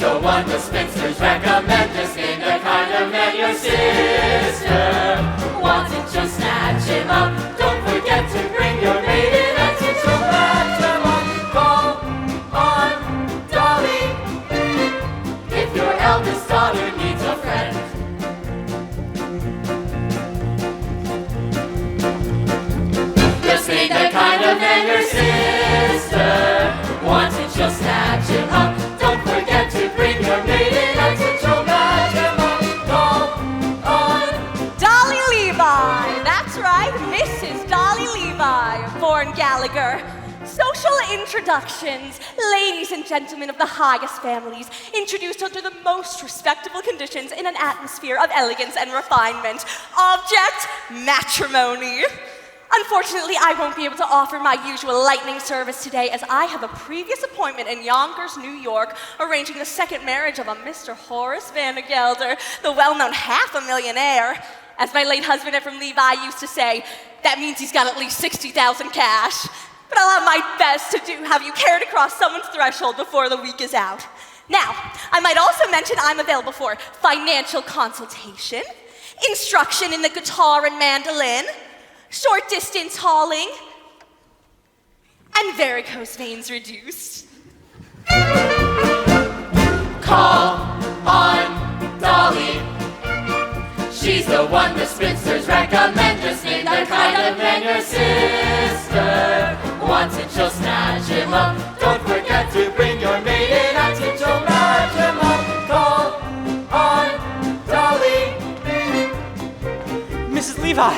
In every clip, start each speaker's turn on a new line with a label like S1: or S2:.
S1: the one the spinsters recommend. Just name the kind of man your sister wants, and she'll snatch him up. Don't forget to bring your maiden and she'll match him up. Call on Dolly if your eldest daughter needs a friend. Just name the kind of man your sister wants, and she'll snatch him up. Don't forget to bring your maiden and she'll match him up. Call on
S2: Dolly Levi. That's right, Mrs. Dolly Levi, born Gallagher. Social introductions. Ladies and gentlemen of the highest families, introduced under the most respectable conditions in an atmosphere of elegance and refinement. Object, matrimony. Unfortunately, I won't be able to offer my usual lightning service today, as I have a previous appointment in Yonkers, New York, arranging the second marriage of a Mr. Horace Van Gelder, the well-known half-a-millionaire. As my late husband Ephraim Levi used to say, that means he's got at least 60,000 cash. But I'll have my best to do have you care to cross someone's threshold before the week is out. Now, I might also mention I'm available for financial consultation, instruction in the guitar and mandolin, short distance hauling, and varicose veins reduced.
S1: Call on Dolly. She's the one the spinsters recommend. Just name the kind of man your sister wants, and she'll snatch him up. Don't forget to bring your maiden and she'll match him up. Call on Dolly.
S3: Mrs. Levi!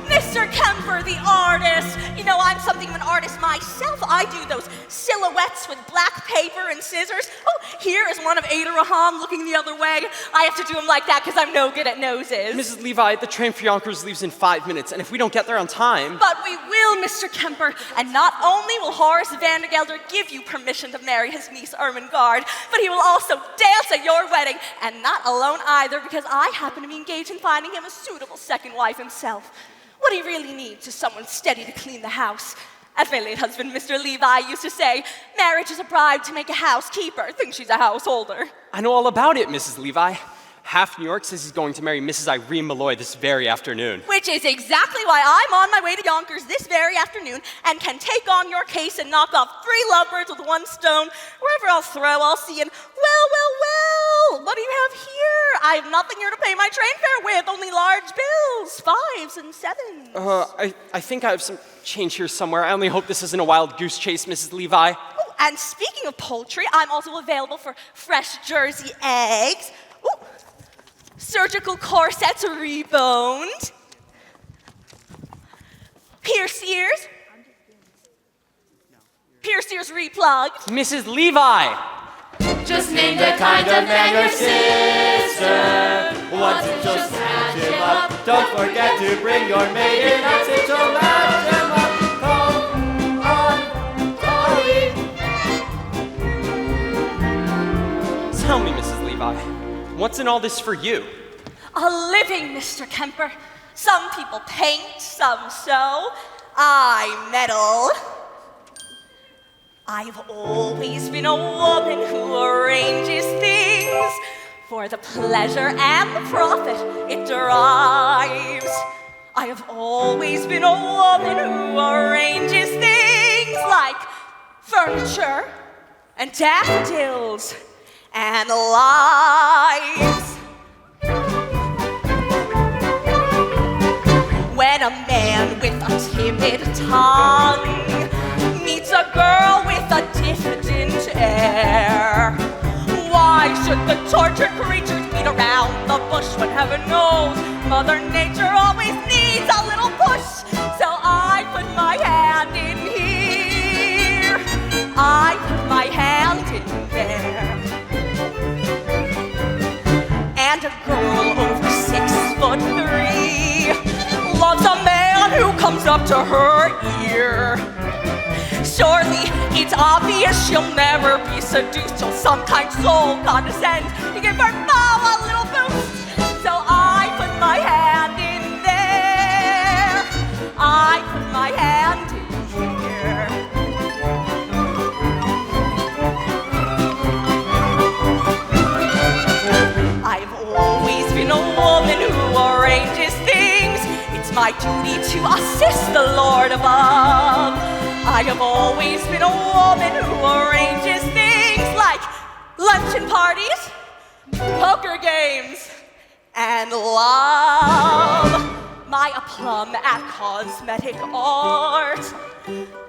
S2: Mr. Kemper, the artist. You know, I'm something of an artist myself. I do those silhouettes with black paper and scissors. Oh, here is one of Ada Raham looking the other way. I have to do them like that because I'm no good at noses.
S3: Mrs. Levi, the train for Yonkers leaves in 5 minutes, and if we don't get there on time...
S2: But we will, Mr. Kemper. And not only will Horace Van Gelder give you permission to marry his niece Ermengarde, but he will also dance at your wedding. And not alone either, because I happen to be engaged in finding him a suitable second wife himself. What he really needs is someone steady to clean the house. As my late husband, Mr. Levi, used to say, marriage is a bribe to make a housekeeper think she's a householder.
S3: I know all about it, Mrs. Levi. Half New York says he's going to marry Mrs. Irene Malloy this very afternoon.
S2: Which is exactly why I'm on my way to Yonkers this very afternoon and can take on your case and knock off 3 lovebirds with 1 stone. Wherever I'll throw, I'll see, and well, what do you have here? I have nothing here to pay my train fare with, only large bills, 5s and 7s.
S3: I think I have some change here somewhere. I only hope this isn't a wild goose chase, Mrs. Levi.
S2: Oh, and speaking of poultry, I'm also available for fresh Jersey eggs. Ooh. Surgical corsets reboned. Pierced ears. Pierced ears replugged.
S3: Mrs. Levi!
S1: Just name the kind of man your sister wants, and she'll snatch him up. Don't forget to bring your maiden and she'll match him up. Call on Dolly.
S3: Tell me, Mrs. Levi, what's in all this for you?
S2: A living, Mr. Kemper. Some people paint, some sew. I meddle. I've always been a woman who arranges things for the pleasure and the profit it derives. I have always been a woman who arranges things like furniture and daffodils and lives. When a man with a timid tongue meets a girl with a diffident air, why should the tortured creatures beat around the bush when heaven knows Mother Nature always needs a little push? So I put my hand in here, I put my hand in there, and a girl over 6'3" loves a man who comes up to her ear. Surely it's obvious she'll never be seduced till some kind soul condescends to give her bow a little boost. So I put my hand in there, I put my hand in here. duty to assist the Lord above. I have always been a woman who arranges things like luncheon parties, poker games, and love. My aplomb at cosmetic art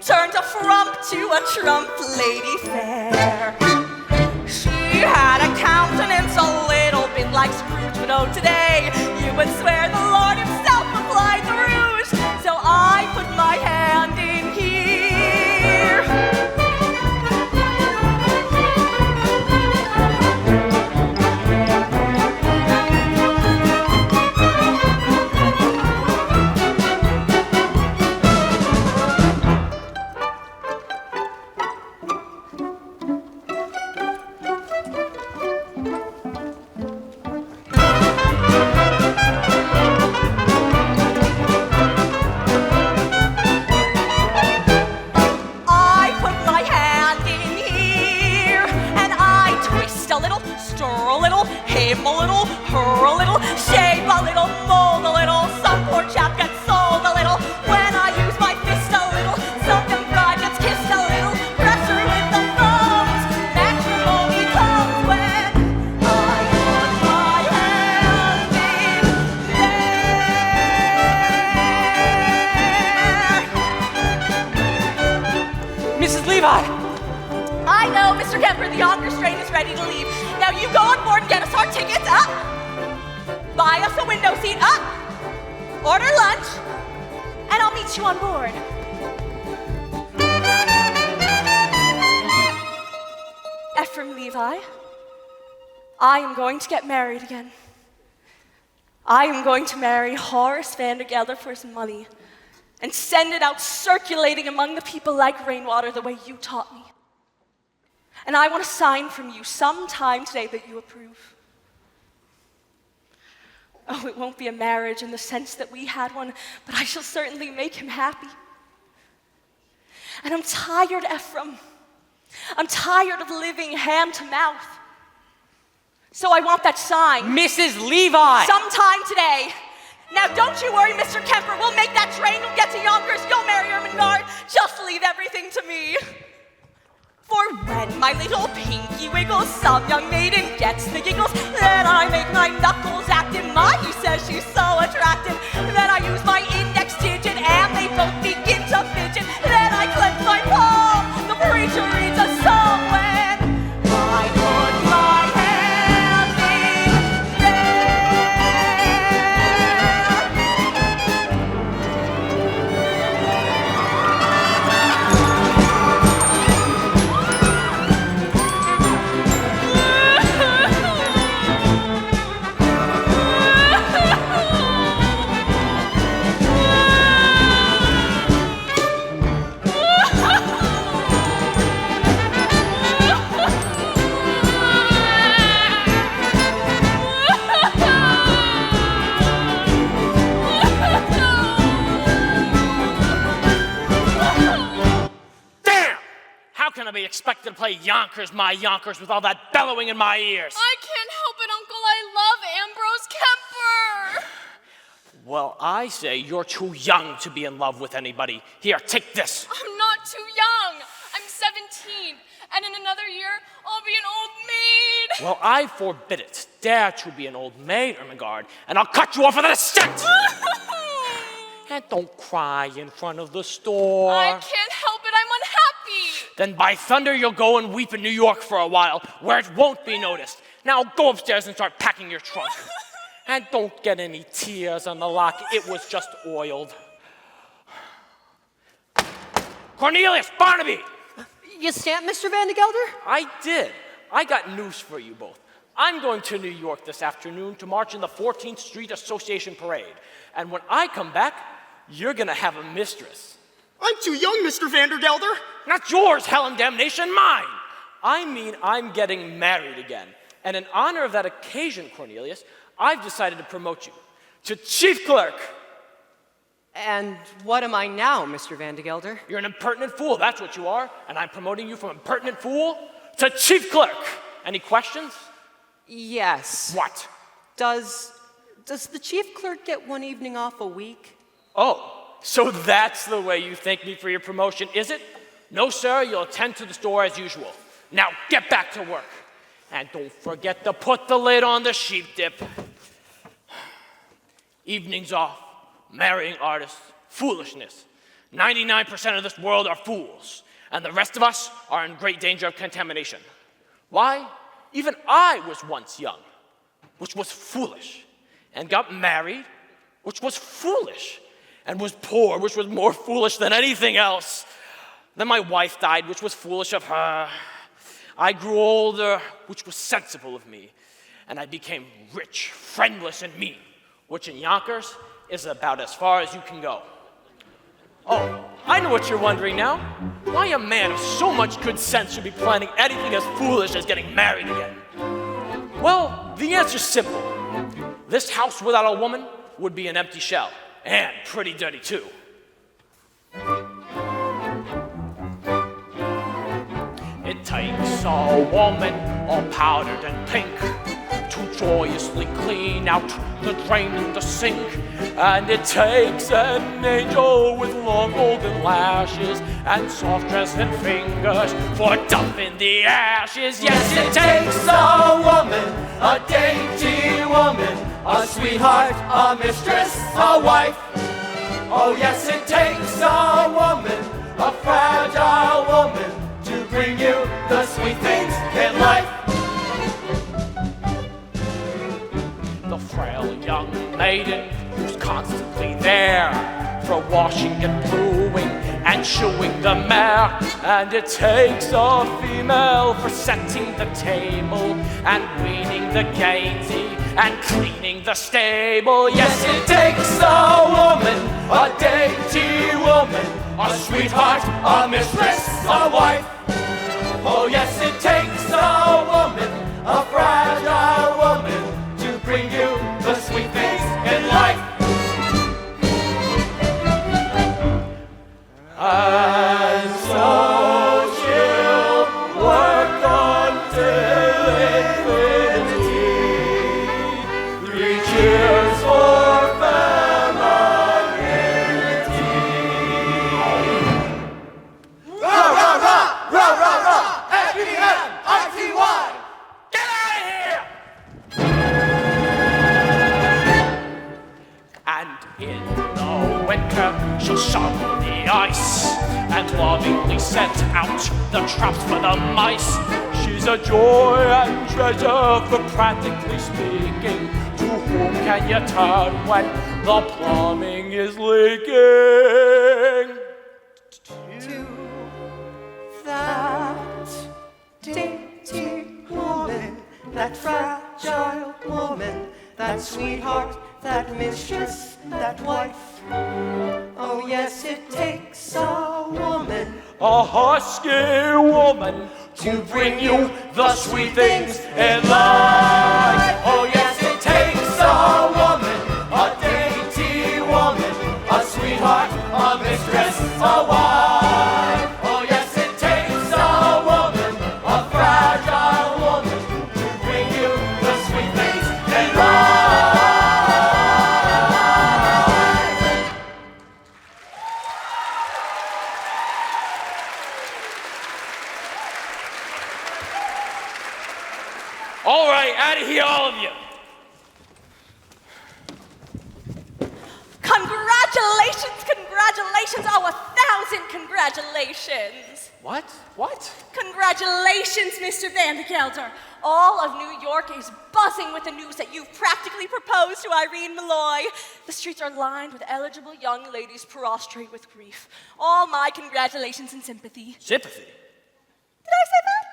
S2: turned a frump to a trump lady fair. She had a countenance a little bit like Scrooge, but oh, today you would swear the Lord himself applied the rouge. So I put my hand in here. A little, her a little, shape a little, mold a little. Some poor chap gets sold a little. When I use my fist a little, some young bride gets kissed a little. Pressure with the thumbs. Matrimony comes when I put my hand in there.
S3: Mrs. Levi!
S2: I know, Mr. Kemper, the Yonkers train is ready to leave. Now you go on board and get us our tickets, up. Buy us a window seat, up. Order lunch, and I'll meet you on board. Ephraim Levi, I am going to get married again. I am going to marry Horace Vandergelder for his money and send it out circulating among the people like rainwater the way you taught me. And I want a sign from you sometime today that you approve. Oh, it won't be a marriage in the sense that we had one, but I shall certainly make him happy. And I'm tired, Ephraim. I'm tired of living hand to mouth. So I want that sign.
S3: Mrs. Levi!
S2: Sometime today. Now don't you worry, Mr. Kemper. We'll make that train. We'll get to Yonkers. You'll marry Ermengarde. Just leave everything to me. For when my little pinky wiggles, some young maiden gets the giggles. Then I make my knuckles active. Maggie says she's so attractive. Then I use my index digit and they both begin to fidget. Then I clench my palm. The preacher reads a psalm when I put my hand in
S4: Be expected to play Yonkers, my Yonkers, with all that bellowing in my ears.
S5: I can't help it, Uncle. I love Ambrose Kemper.
S4: Well, I say you're too young to be in love with anybody. Here, take this.
S5: I'm not too young. I'm 17, and in another year, I'll be an old maid.
S4: Well, I forbid it. Dare to be an old maid, Ermengarde, and I'll cut you off with an estate. And don't cry in front of the store.
S5: I can't help it. I'm unhappy.
S4: Then by thunder, you'll go and weep in New York for a while, where it won't be noticed. Now go upstairs and start packing your trunk. And don't get any tears on the lock. It was just oiled. Cornelius, Barnaby!
S6: You stamped Mr. Vandergelder?
S4: I did. I got news for you both. I'm going to New York this afternoon to march in the 14th Street Association Parade. And when I come back, you're gonna have a mistress.
S7: I'm too young, Mr. Vandergelder.
S4: Not yours, hell and damnation, mine. I mean, I'm getting married again. And in honor of that occasion, Cornelius, I've decided to promote you to chief clerk.
S6: And what am I now, Mr. Vandergelder?
S4: You're an impertinent fool, that's what you are. And I'm promoting you from impertinent fool to chief clerk. Any questions?
S6: Yes.
S4: What?
S6: Does the chief clerk get one evening off a week?
S4: Oh, so that's the way you thank me for your promotion, is it? No, sir, you'll attend to the store as usual. Now get back to work. And don't forget to put the lid on the sheep dip. Evenings off, marrying artists, foolishness. 99% of this world are fools, and the rest of us are in great danger of contamination. Why? Even I was once young, which was foolish, and got married, which was foolish, and was poor, which was more foolish than anything else. Then my wife died, which was foolish of her. I grew older, which was sensible of me, and I became rich, friendless, and mean, which in Yonkers is about as far as you can go. Oh, I know what you're wondering now. Why a man of so much good sense should be planning anything as foolish as getting married again? Well, the answer's simple. This house without a woman would be an empty shell, and pretty dirty too. It takes a woman all powdered and pink to joyously clean out the drain in the sink. And it takes an angel with long golden lashes and soft dress and fingers for dumping the ashes. Yes, it takes a woman, a dainty woman, a sweetheart, a mistress, a wife. Oh yes, it takes a woman, a fragile woman, to bring you the sweet things in life. The frail young maiden who's constantly there for washing and brewing and shoeing the mare. And it takes a female for setting the table and weaning the gainsey and cleaning the stable. Yes, it takes a woman, a dainty woman, a sweetheart, a mistress, a wife. Oh yes, it takes a woman, a fragile woman, to bring you the sweet things in life. And so she'll work until infinity. 3 cheers for femininity. Rah, rah, rah, rah, rah, rah, F-E-M-I-T-Y. Get out of here! And in the winter, she'll shovel the ice and lovingly set out the traps for the mice. She's a joy and treasure, for practically speaking, to whom can you turn when the plumbing is leaking?
S6: To that dainty woman, that fragile woman, that sweetheart, that mistress, that wife. Oh yes, it takes a woman,
S4: A husky woman, to bring you the sweet things in life.
S6: oh yes, it takes a woman, a dainty woman, a sweetheart, a mistress, a wife. Oh yes, it takes a woman, a fragile woman, to bring you the sweet things in life.
S4: All right, out of here, all of you.
S2: Congratulations, congratulations, oh, 1,000 congratulations.
S4: What? What?
S2: Congratulations, Mr. Van de Gelder. All of New York is buzzing with the news that you've practically proposed to Irene Malloy. The streets are lined with eligible young ladies prostrate with grief. All my congratulations and sympathy.
S4: Sympathy.
S2: Did I say that?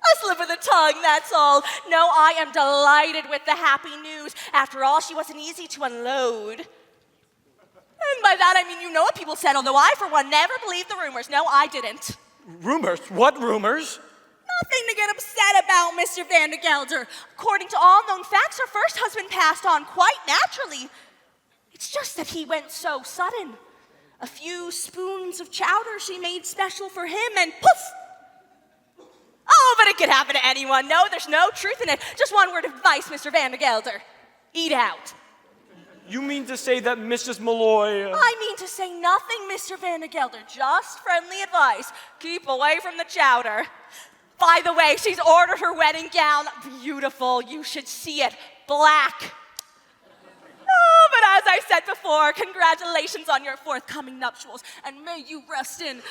S2: A slip of the tongue, that's all. No, I am delighted with the happy news. After all, she wasn't easy to unload. And by that, I mean, you know what people said, although I, for one, never believed the rumors. No, I didn't.
S4: Rumors? What rumors?
S2: Nothing to get upset about, Mr. Van de Gelder. According to all known facts, her first husband passed on quite naturally. It's just that he went so sudden. A few spoons of chowder she made special for him, and poof! Oh, but it could happen to anyone. No, there's no truth in it. Just one word of advice, Mr. Van de Gelder. Eat out.
S4: You mean to say that Mrs. Malloy...
S2: I mean to say nothing, Mr. Vandergelder. Just friendly advice. Keep away from the chowder. By the way, she's ordered her wedding gown. Beautiful. You should see it. Black. Oh, but as I said before, congratulations on your forthcoming nuptials, and may you rest in...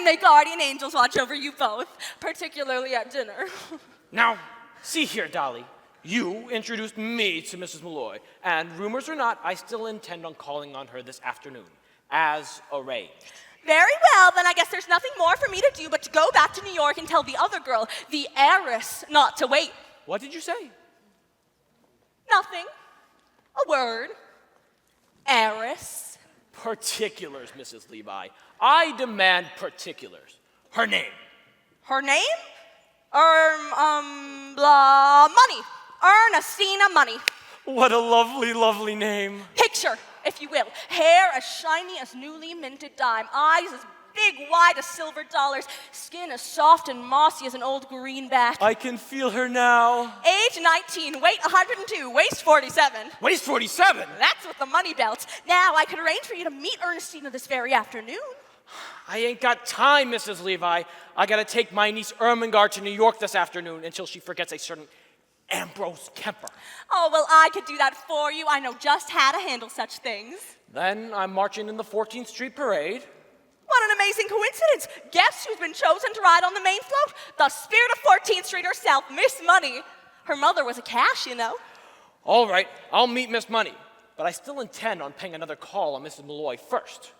S2: may guardian angels watch over you both, particularly at dinner.
S4: Now, see here, Dolly. You introduced me to Mrs. Malloy, and rumors or not, I still intend on calling on her this afternoon, as arranged.
S2: Very well, then I guess there's nothing more for me to do but to go back to New York and tell the other girl, the heiress, not to wait.
S4: What did you say?
S2: Nothing. A word. Heiress.
S4: Particulars, Mrs. Levi. I demand particulars. Her name.
S2: Her name? Money. Ernestina Money.
S4: What a lovely, lovely name.
S2: Picture, if you will. Hair as shiny as newly minted dime. Eyes as big, wide as silver dollars. Skin as soft and mossy as an old greenback.
S4: I can feel her now.
S2: Age 19, weight 102, waist 47.
S4: Waist 47?
S2: That's with the money belt. Now, I could arrange for you to meet Ernestina this very afternoon.
S4: I ain't got time, Mrs. Levi. I gotta take my niece Ermengarde to New York this afternoon until she forgets a certain Ambrose Kemper.
S2: Oh, well, I could do that for you. I know just how to handle such things.
S4: Then I'm marching in the 14th Street Parade.
S2: What an amazing coincidence. Guess who's been chosen to ride on the main float? The spirit of 14th Street herself, Miss Money. Her mother was a cash, you know.
S4: All right, I'll meet Miss Money, but I still intend on paying another call on Mrs. Malloy first.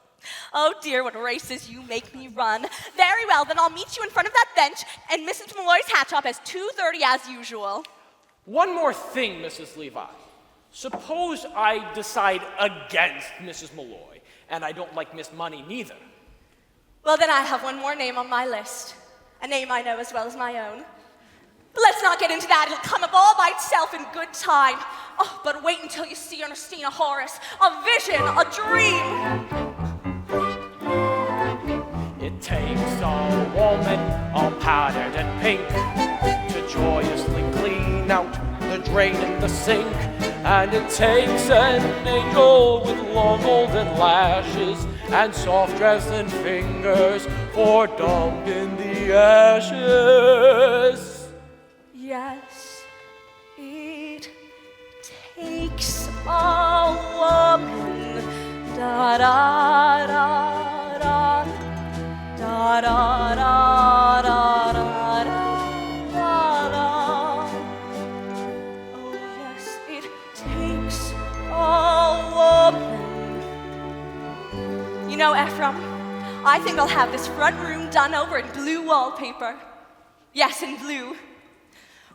S2: Oh dear, what races you make me run. Very well, then I'll meet you in front of that bench and Mrs. Malloy's hat shop as 2:30 as usual.
S4: One more thing, Mrs. Levi. Suppose I decide against Mrs. Malloy, and I don't like Miss Money neither.
S2: Well, then I have one more name on my list. A name I know as well as my own. But let's not get into that. It'll come up all by itself in good time. Oh, but wait until you see Ernestina, Horace. A vision, a dream.
S4: It takes a woman all powdered and pink to joyously clean out the drain in the sink. And it takes an angel with long golden lashes and soft dressing fingers foredoomed in the ashes.
S2: Yes, it takes a woman. Da da da da da da da da da da da. Oh yes, it takes a woman. You know, Ephraim, I think I'll have this front room done over in blue wallpaper. Yes, in blue.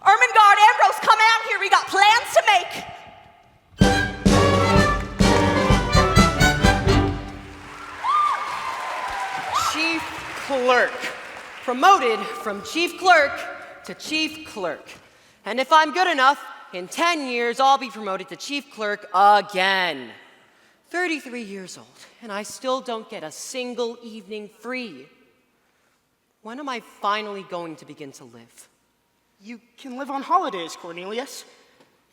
S2: Ermengarde, Ambrose, come out here. We got plans to make.
S8: Chief clerk. Promoted from chief clerk to chief clerk. And if I'm good enough, in 10 years, I'll be promoted to chief clerk again. 33 years old, and I still don't get a single evening free. When am I finally going to begin to live?
S7: You can live on holidays, Cornelius.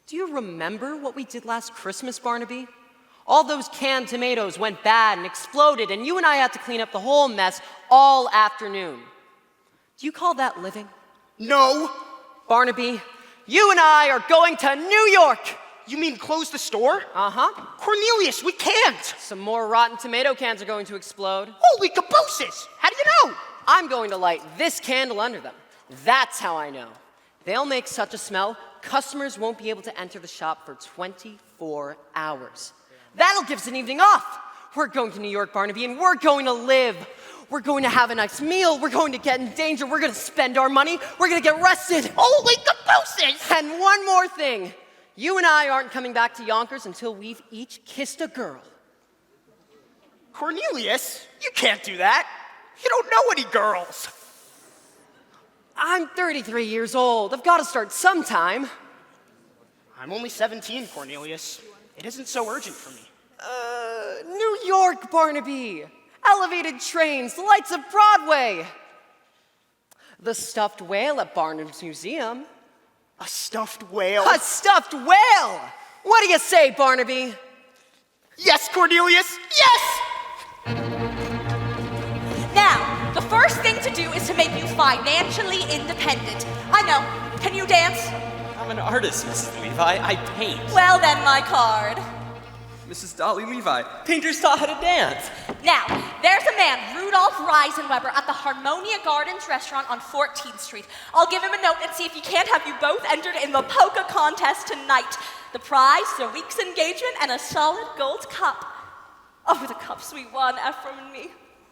S8: Do you remember what we did last Christmas, Barnaby? All those canned tomatoes went bad and exploded, and you and I had to clean up the whole mess all afternoon. Do you call that living?
S7: No.
S8: Barnaby, you and I are going to New York.
S7: You mean close the store?
S8: Uh-huh.
S7: Cornelius, we can't.
S8: Some more rotten tomato cans are going to explode.
S7: Holy cabooses! How do you know?
S8: I'm going to light this candle under them. That's how I know. They'll make such a smell, customers won't be able to enter the shop for 24 hours. That'll give us an evening off. We're going to New York, Barnaby, and we're going to live. We're going to have a nice meal. We're going to get in danger. We're going to spend our money. We're going to get arrested.
S7: Holy cabooses!
S8: And one more thing. You and I aren't coming back to Yonkers until we've each kissed a girl.
S7: Cornelius, you can't do that. You don't know any girls.
S8: I'm 33 years old. I've got to start sometime.
S7: I'm only 17, Cornelius. It isn't so urgent for me.
S8: New York, Barnaby. Elevated trains, the lights of Broadway. The stuffed whale at Barnum's Museum.
S7: A stuffed whale?
S8: A stuffed whale! What do you say, Barnaby?
S7: Yes, Cornelius, yes!
S2: Now, the first thing to do is to make you financially independent. I know. Can you dance?
S3: I'm an artist, Mrs. Levi. I paint.
S2: Well then, my card.
S3: Mrs. Dolly Levi, painters taught how to dance.
S2: Now, there's a man, Rudolph Reisenweber, at the Harmonia Gardens restaurant on 14th Street. I'll give him a note and see if he can't have you both entered in the polka contest tonight. The prize is a week's engagement and a solid gold cup. Oh, the cups we won, Ephraim and me.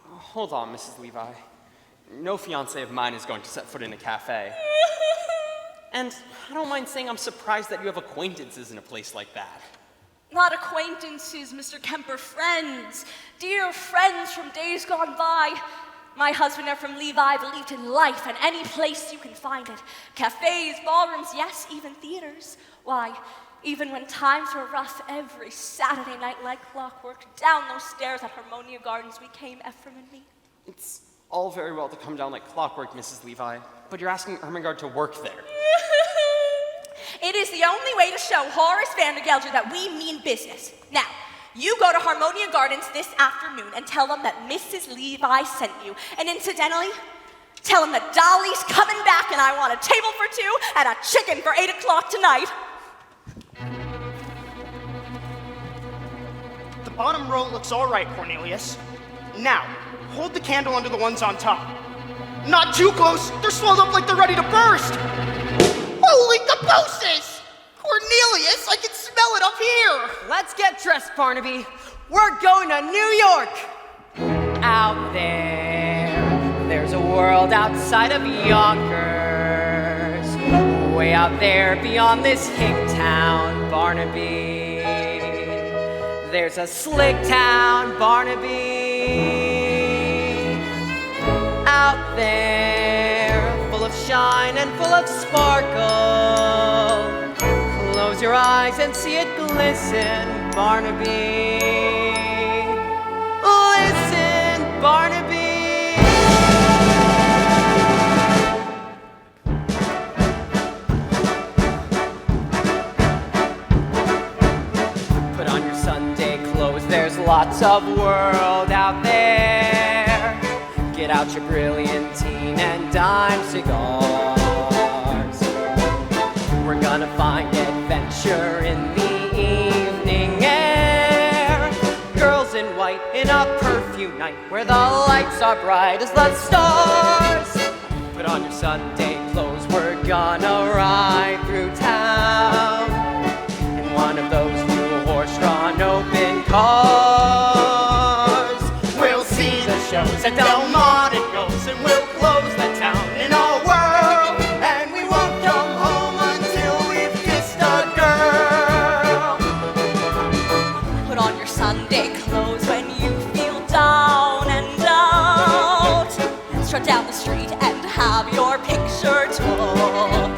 S3: Hold on, Mrs. Levi. No fiancé of mine is going to set foot in a cafe. And I don't mind saying I'm surprised that you have acquaintances in a place like that.
S2: Not acquaintances, Mr. Kemper, friends. Dear friends from days gone by. My husband Ephraim Levi believed in life and any place you can find it. Cafes, ballrooms, yes, even theaters. Why, even when times were rough, every Saturday night like clockwork, down those stairs at Harmonia Gardens we came, Ephraim and me.
S3: It's all very well to come down like clockwork, Mrs. Levi, but you're asking Ermengarde to work there.
S2: It is the only way to show Horace Vandergelder that we mean business. Now, you go to Harmonia Gardens this afternoon and tell them that Mrs. Levi sent you. And incidentally, tell them that Dolly's coming back and I want a table for two and a chicken for 8 o'clock tonight.
S7: The bottom row looks all right, Cornelius. Now, hold the candle under the ones on top. Not too close, they're swelled up like they're ready to burst. Holy cabooses! Cornelius, I can smell it up here!
S8: Let's get dressed, Barnaby. We're going to New York. Out there's a world outside of Yonkers. Way out there beyond this hick town, Barnaby. There's a slick town, Barnaby. Out there, full of shine and full of sparkle. Close your eyes and see it glisten, Barnaby. Listen, Barnaby. Put on your Sunday clothes, there's lots of world out there. Get out your brilliantine and dime cigars. We're gonna find adventure in the evening air. Girls in white in a perfume night where the lights are bright as the stars. Put on your Sunday clothes, we're gonna ride through town in one of those new horse-drawn open cars. We'll see the shows at Delmont it goes, and we'll close the town in a whirl. And we won't come home until we've kissed a girl.
S2: Put on your Sunday clothes when you feel down and out. Strut down the street and have your picture took.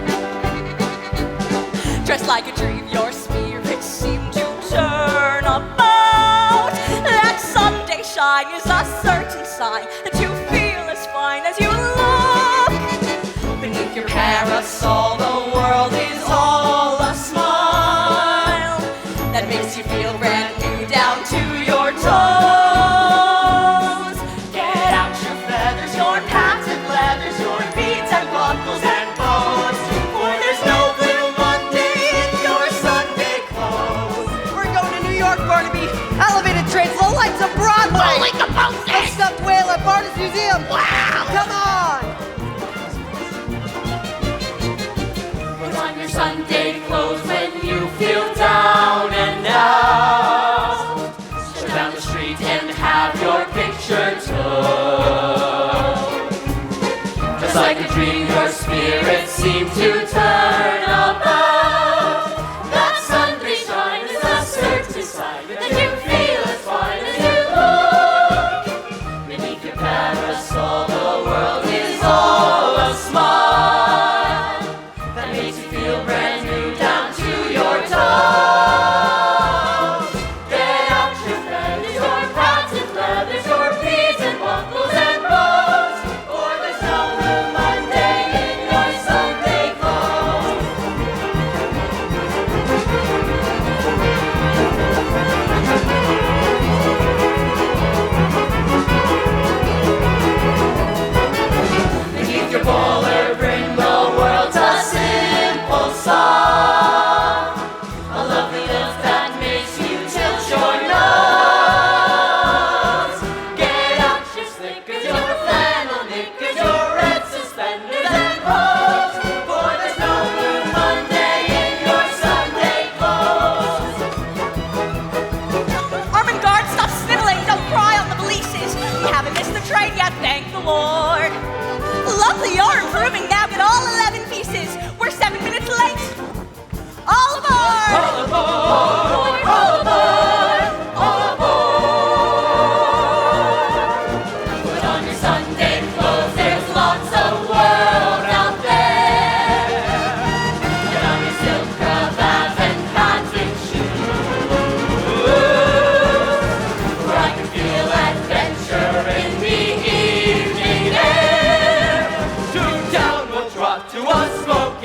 S2: Dress like a dream, your spirits seem to turn about. That Sunday shine is a certain sign that you feel as fine as you look. Beneath your parasol, the world is all a smile that makes you feel brand new down to your toes. Get out your feathers, your patent leathers, your beads and buckles and bows, for there's no Blue Monday in your Sunday clothes. We're going to New York, Barnaby. Elevated trains, low lights of Broadway.
S7: Holy cabooses!
S2: A stuffed whale at Barnes Museum.
S7: Wow!
S2: Come on!
S1: Put on your Sunday clothes when you feel down and out. Strut down the street and have your picture took. Just like a dream, your spirits seem to turn about. That Sunday shine is a certain sign that you feel as fine as you look. Beneath your parasol, the world is all a smile that makes you feel brand new down to your toes. Get out your feathers, your patent leathers, your beads and buckles and bows, for there's no Blue Monday in your Sunday clothes.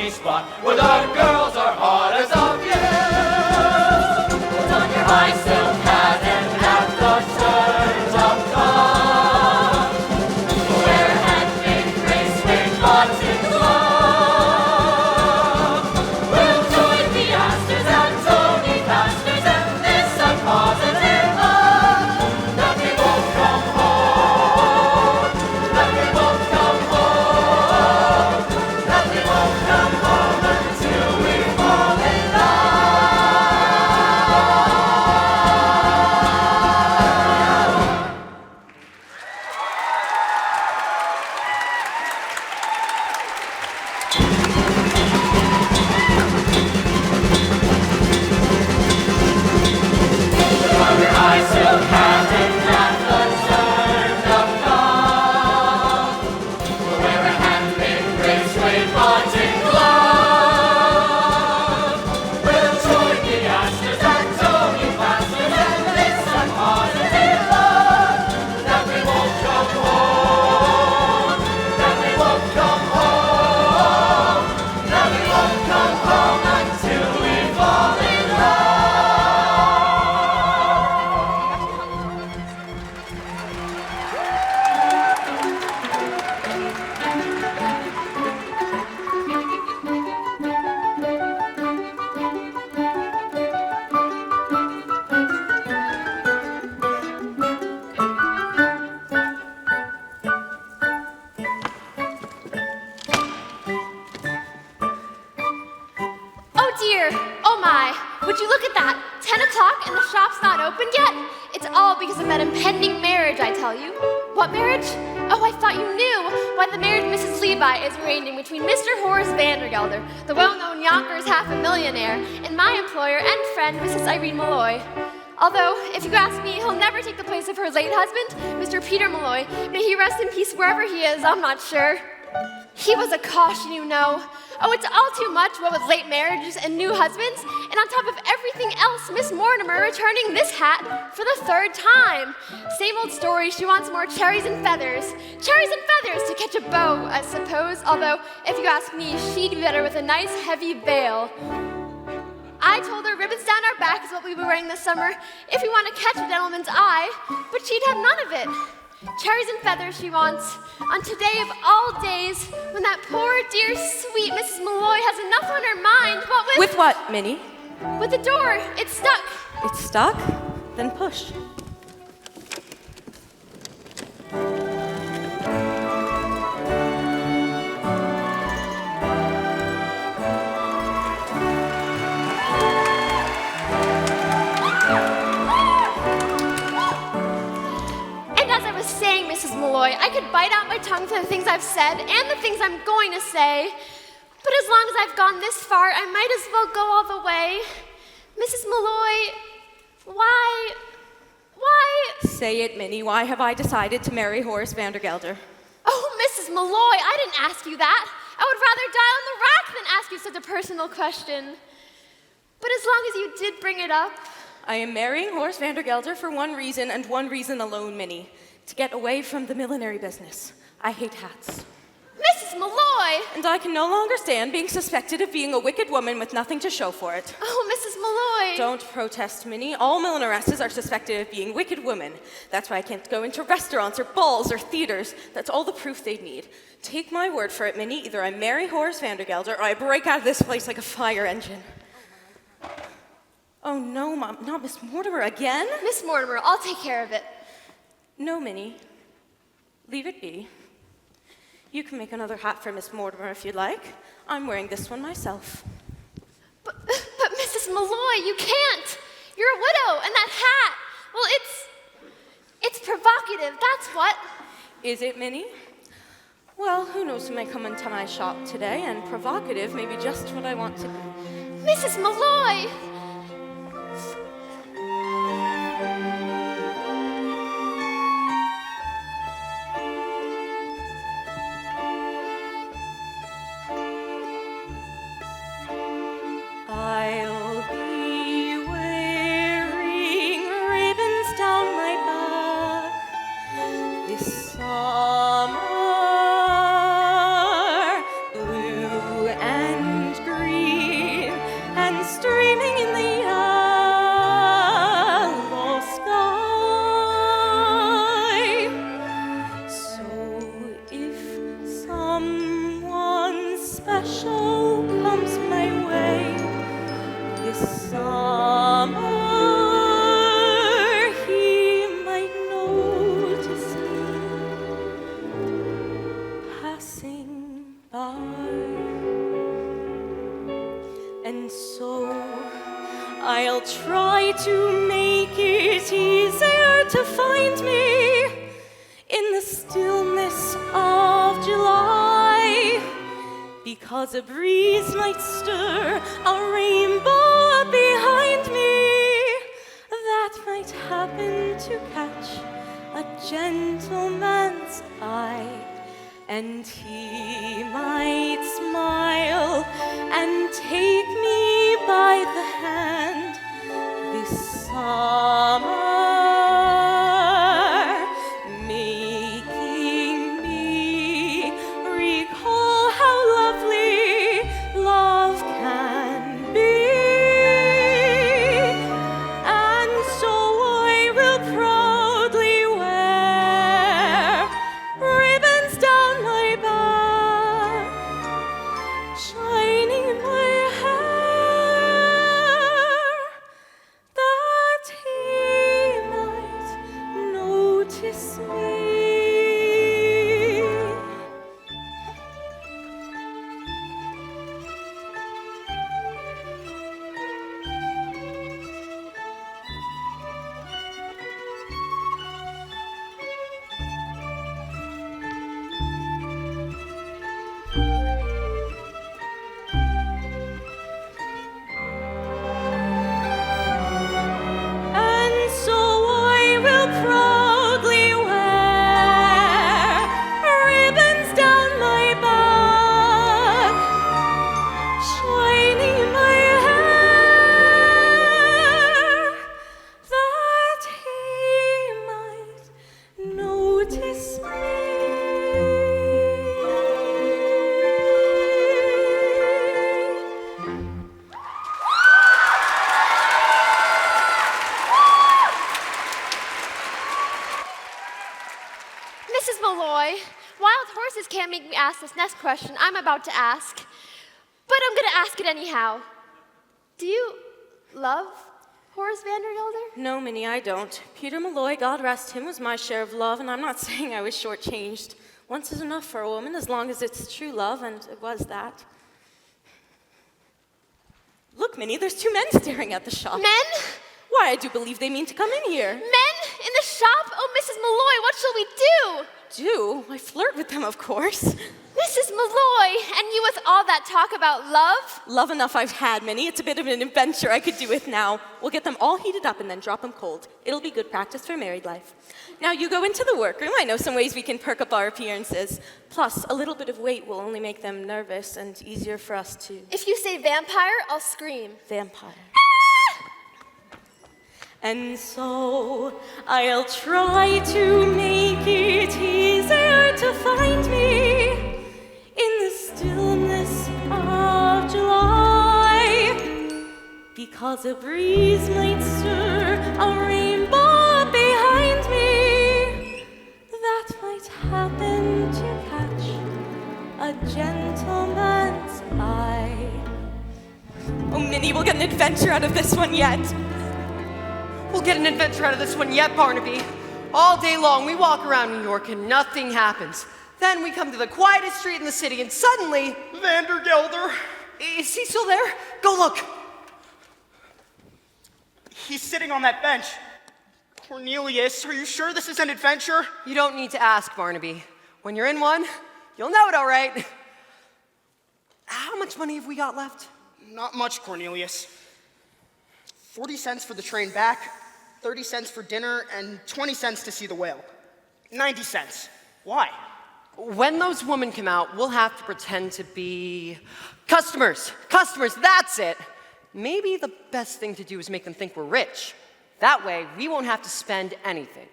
S6: parking spot where the girls are hot as a fuse.
S1: Put on your high silk hat and at the turns of come. Wear a handmade raceway button glove. We'll join the Astors and Tony Pastors and this a positive love. That we won't come home. That we won't come home. That we won't come home until we fall in high silk hat and at the turn of come. We'll wear a handmade raceway button glove. We'll join the Astors and Tony Pastors and this a positive love. That we won't come home. That we won't come home. That we won't come home until we fall in love.
S9: Oh dear, oh my, would you look at that? 10 o'clock and the shop's not open yet? It's all because of that impending marriage, I tell you. What marriage? Oh, I thought you knew. Why, the marriage Mrs. Levi is arranging between Mr. Horace Vandergelder, the well-known Yonkers half-a-millionaire, and my employer and friend, Mrs. Irene Malloy. Although, if you ask me, he'll never take the place of her late husband, Mr. Peter Malloy. May he rest in peace wherever he is, I'm not sure. He was a caution, you know. Oh, it's all too much, what with late marriages and new husbands. And on top of everything else, Miss Mortimer returning this hat for the 3rd time. Same old story, she wants more cherries and feathers. Cherries and feathers to catch a beau, I suppose. Although, if you ask me, she'd be better with a nice heavy veil. I told her ribbons down our back is what we were wearing this summer, if we want to catch a gentleman's eye, but she'd have none of it. Cherries and feathers she wants, on today of all days, when that poor, dear, sweet Mrs. Malloy has enough on her mind, what with...
S2: With what, Minnie?
S9: With the door, it's stuck.
S2: It's stuck? Then push.
S9: Saying, Mrs. Malloy, I could bite out my tongue for the things I've said and the things I'm going to say, but as long as I've gone this far, I might as well go all the way. Mrs. Malloy, why?
S2: Say it, Minnie. Why have I decided to marry Horace Vandergelder?
S9: Oh, Mrs. Malloy, I didn't ask you that. I would rather die on the rack than ask you such a personal question. But as long as you did bring it up...
S2: I am marrying Horace Vandergelder for one reason and one reason alone, Minnie. To get away from the millinery business. I hate hats.
S9: Mrs. Malloy!
S2: And I can no longer stand being suspected of being a wicked woman with nothing to show for it.
S9: Oh, Mrs. Malloy!
S2: Don't protest, Minnie. All millineresses are suspected of being wicked women. That's why I can't go into restaurants or balls or theaters. That's all the proof they need. Take my word for it, Minnie. Either I marry Horace Vandergelder or I break out of this place like a fire engine. Oh no, Mom, not Miss Mortimer again?
S9: Miss Mortimer, I'll take care of it.
S2: No, Minnie. Leave it be. You can make another hat for Miss Mortimer if you'd like. I'm wearing this one myself.
S9: But Mrs. Malloy, you can't. You're a widow, and that hat, well, it's provocative, that's what.
S2: Is it, Minnie? Well, who knows who may come into my shop today, and provocative may be just what I want to be.
S9: Mrs. Malloy!
S2: I'll be wearing ribbons down my back this summer, blue and so I'll try to make it easier to find me in the stillness of July, because a breeze might stir a rainbow behind me that might happen to catch a gentleman's eye, and he might smile and take me by the hand this summer, making me recall how lovely love can be. And so I will proudly wear ribbons down my back, shining in my hair, that he might notice me. And so I will proudly wear ribbons down my back, shining in my hair, that he might notice me.
S9: Mrs. Malloy, wild horses can't make me ask this next question I'm about to ask, but I'm gonna ask it anyhow. Do you love Horace Vandergelder?
S2: No, Minnie, I don't. Peter Malloy, God rest him, was my share of love, and I'm not saying I was shortchanged. Once is enough for a woman, as long as it's true love, and it was that. Look, Minnie, there's two men staring at the shop.
S9: Men?
S2: Why, I do believe they mean to come in here.
S9: Men? In the shop? Oh, Mrs. Malloy, what shall we do?
S2: Do? I flirt with them, of course.
S9: Mrs. Malloy, and you with all that talk about love?
S2: Love enough I've had, Minnie. It's a bit of an adventure I could do with now. We'll get them all heated up and then drop them cold. It'll be good practice for married life. Now you go into the workroom. I know some ways we can perk up our appearances. Plus, a little bit of weight will only make them nervous and easier for us to...
S9: If you say vampire, I'll scream.
S2: Vampire. And so I'll try to make it easier to find me in the stillness of July, because a breeze might stir a rainbow behind me that might happen to catch a gentleman's eye. Oh, Minnie, we'll get an adventure out of this one yet.
S8: We'll get an adventure out of this one yet, Barnaby. All day long, we walk around New York and nothing happens. Then we come to the quietest street in the city, and suddenly...
S7: Vandergelder.
S8: Is he still there? Go look.
S7: He's sitting on that bench. Cornelius, are you sure this is an adventure?
S8: You don't need to ask, Barnaby. When you're in one, you'll know it all right. How much money have we got left?
S7: Not much, Cornelius. 40 cents for the train back, 30 cents for dinner, and 20 cents to see the whale. 90 cents. Why?
S8: When those women come out, we'll have to pretend to be customers. Customers, that's it. Maybe the best thing to do is make them think we're rich. That way, we won't have to spend anything.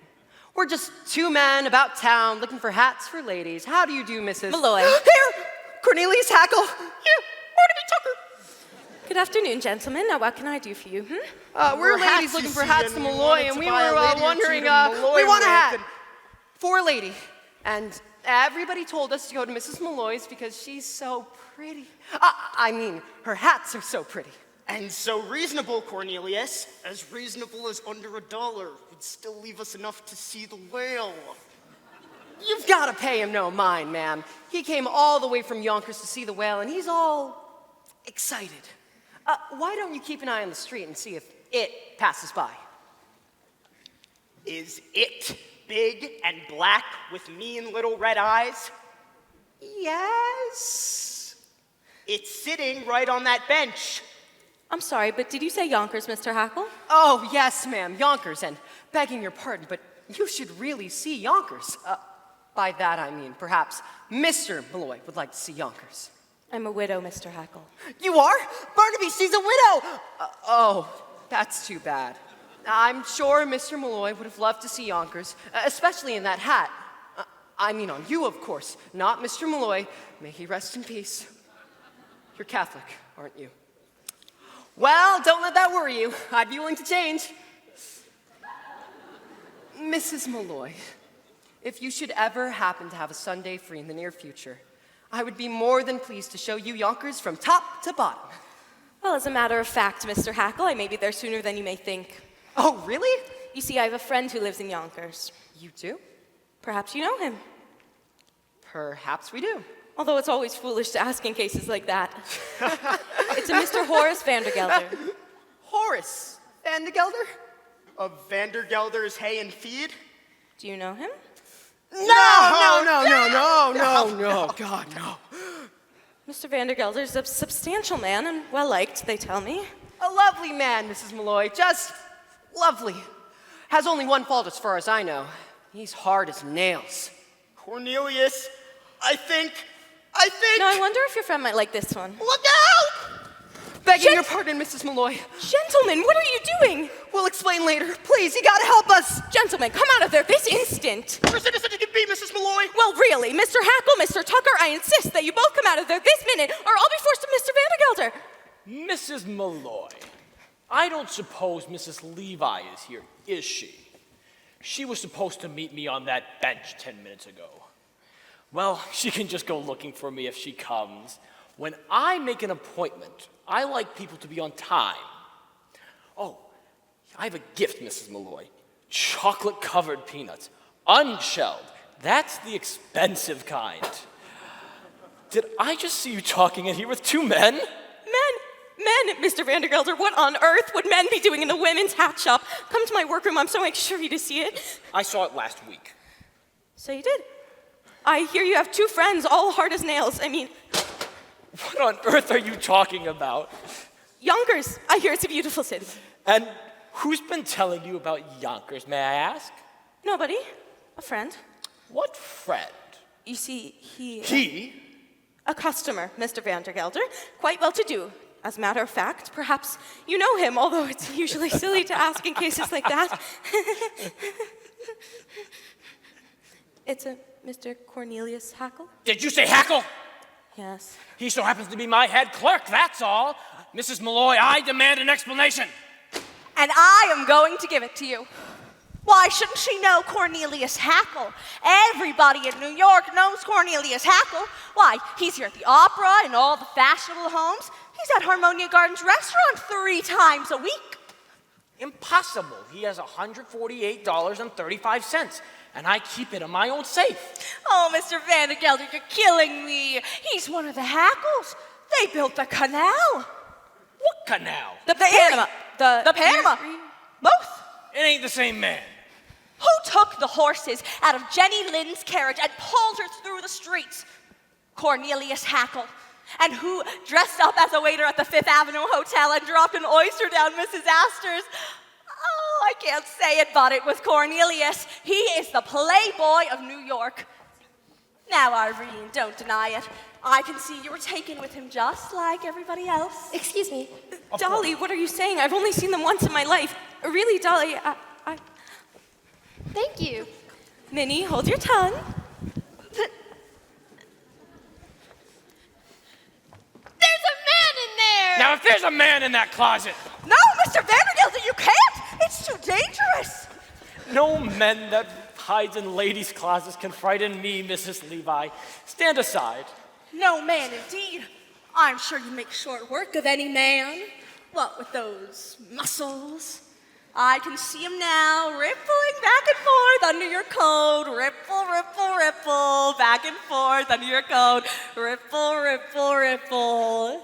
S8: We're just two men about town looking for hats for ladies. How do you do, Mrs.
S2: Malloy.
S8: Here, Cornelius Hackle. Here, Barnaby Tucker.
S2: Good afternoon, gentlemen. Now, what can I do for you?
S8: We're
S7: hats,
S8: ladies looking
S7: you
S8: for
S7: see,
S8: hats to
S7: and we
S8: Malloy,
S7: wanted
S8: and
S7: to
S8: we
S7: buy a
S8: were
S7: lady or two
S8: wondering,
S7: to Malloy
S8: we want a
S7: with,
S8: hat
S7: and-
S8: for a lady. And everybody told us to go to Mrs. Malloy's because she's so pretty. I mean, her hats are so pretty.
S7: And so reasonable, Cornelius. As reasonable as under $1 would still leave us enough to see the whale.
S8: You've got to pay him no mind, ma'am. He came all the way from Yonkers to see the whale, and he's all excited. Why don't you keep an eye on the street and see if it passes by?
S7: Is it big and black with mean little red eyes?
S8: Yes.
S7: It's sitting right on that bench.
S2: I'm sorry, but did you say Yonkers, Mr. Hackle?
S8: Oh, yes, ma'am, Yonkers, and begging your pardon, but you should really see Yonkers. By that I mean, perhaps Mr. Malloy would like to see Yonkers.
S2: I'm a widow, Mr. Hackle.
S8: You are? Barnaby, she's a widow! Oh, that's too bad. I'm sure Mr. Malloy would have loved to see Yonkers, especially in that hat. I mean on you, of course, not Mr. Malloy. May he rest in peace. You're Catholic, aren't you? Well, don't let that worry you. I'd be willing to change. Mrs. Malloy, if you should ever happen to have a Sunday free in the near future, I would be more than pleased to show you Yonkers from top to bottom.
S2: Well, as a matter of fact, Mr. Hackle, I may be there sooner than you may think.
S8: Oh, really?
S2: You see, I have a friend who lives in Yonkers.
S8: You do?
S2: Perhaps you know him.
S8: Perhaps we do.
S2: Although it's always foolish to ask in cases like that. It's a Mr. Horace Vandergelder.
S8: Horace Vandergelder?
S7: Of Vandergelder's Hay and Feed?
S2: Do you know him?
S8: No, God, no.
S2: Mr. Vandergelder's a substantial man and well-liked, they tell me.
S8: A lovely man, Mrs. Malloy, just lovely. Has only one fault as far as I know. He's hard as nails.
S7: Cornelius, I think...
S2: No, I wonder if your friend might like this one.
S7: Look out!
S8: Begging your pardon, Mrs. Malloy.
S2: Gentlemen, what are you doing?
S8: We'll explain later. Please, you gotta help us.
S2: Gentlemen, come out of there this instant.
S7: We're citizens you can be, Mrs. Malloy.
S2: Well, really, Mr. Hackle, Mr. Tucker, I insist that you both come out of there this minute, or I'll be forced to Mr. Vandergelder.
S4: Mrs. Malloy, I don't suppose Mrs. Levi is here, is she? She was supposed to meet me on that bench 10 minutes ago. Well, she can just go looking for me if she comes. When I make an appointment, I like people to be on time. Oh, I have a gift, Mrs. Malloy. Chocolate-covered peanuts, unshelled. That's the expensive kind. Did I just see you talking in here with two men?
S2: Men, Mr. Vandergelder, what on earth would men be doing in the women's hat shop? Come to my workroom, I'm so anxious for you to see it.
S4: I saw it last week.
S2: So you did? I hear you have two friends, all hard as nails. I mean...
S4: What on earth are you talking about?
S2: Yonkers. I hear it's a beautiful city.
S4: And who's been telling you about Yonkers, may I ask?
S2: Nobody. A friend.
S4: What friend?
S2: You see,
S4: He?
S2: A customer, Mr. Vandergelder. Quite well-to-do. As a matter of fact, perhaps you know him, although it's usually silly to ask in cases like that. It's a Mr. Cornelius Hackle?
S4: Did you say Hackle?
S2: Yes.
S4: He so happens to be my head clerk, that's all. Mrs. Malloy, I demand an explanation.
S2: And I am going to give it to you. Why shouldn't she know Cornelius Hackle? Everybody in New York knows Cornelius Hackle. Why, he's here at the opera and all the fashionable homes. He's at Harmonia Gardens restaurant 3 times a week.
S4: Impossible. He has $148.35, and I keep it in my own safe.
S2: Oh, Mr. Vandergelder, you're killing me. He's one of the Hackles. They built the canal.
S4: What canal?
S2: The Panama. The Panama. Both.
S4: It ain't the same man.
S2: Who took the horses out of Jenny Lynn's carriage and pulled her through the streets? Cornelius Hackle. And who dressed up as a waiter at the Fifth Avenue Hotel and dropped an oyster down Mrs. Astor's? Oh, I can't say it, but it was Cornelius. He is the playboy of New York. Now, Irene, don't deny it. I can see you were taken with him just like everybody else.
S9: Excuse me.
S2: Dolly, what are you saying? I've only seen them once in my life. Really, Dolly,
S9: Thank you.
S2: Minnie, hold your tongue.
S9: There's a man in there!
S4: Now, if there's a man in that closet.
S2: No, Mr. Vandergelder, you can't! It's too dangerous!
S4: No men that hides in ladies' closets can frighten me, Mrs. Levi. Stand aside.
S2: No man, indeed. I'm sure you make short work of any man. What with those muscles? I can see him now, rippling back and forth under your coat. Ripple, ripple, ripple, back and forth under your coat. Ripple, ripple, ripple.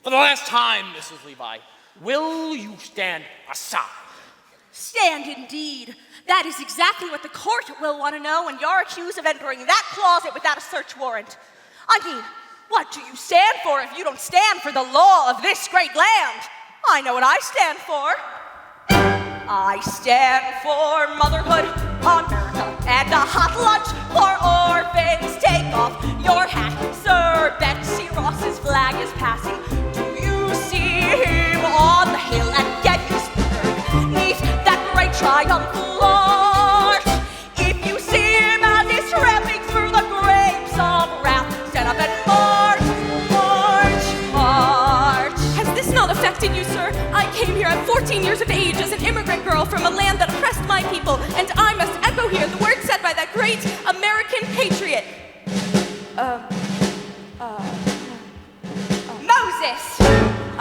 S4: For the last time, Mrs. Levi, will you stand aside?
S2: Stand indeed. That is exactly what the court will want to know when you're accused of entering that closet without a search warrant. I mean, what do you stand for if you don't stand for the law of this great land? I know what I stand for. I stand for motherhood, America, and a hot lunch for orphans. Take off your hat, sir. Betsy Ross's flag is passing. Do you see him on the hill at Gettysburg? Neath that great triumphal arch. If you see him as he's tramping through the grapes of wrath, stand up and march, march, march.
S5: Has this not affected you, sir? I came here at 14 years of age as an immigrant girl from a land that oppressed my people, and I must echo here the words said by that great American patriot.
S2: Moses!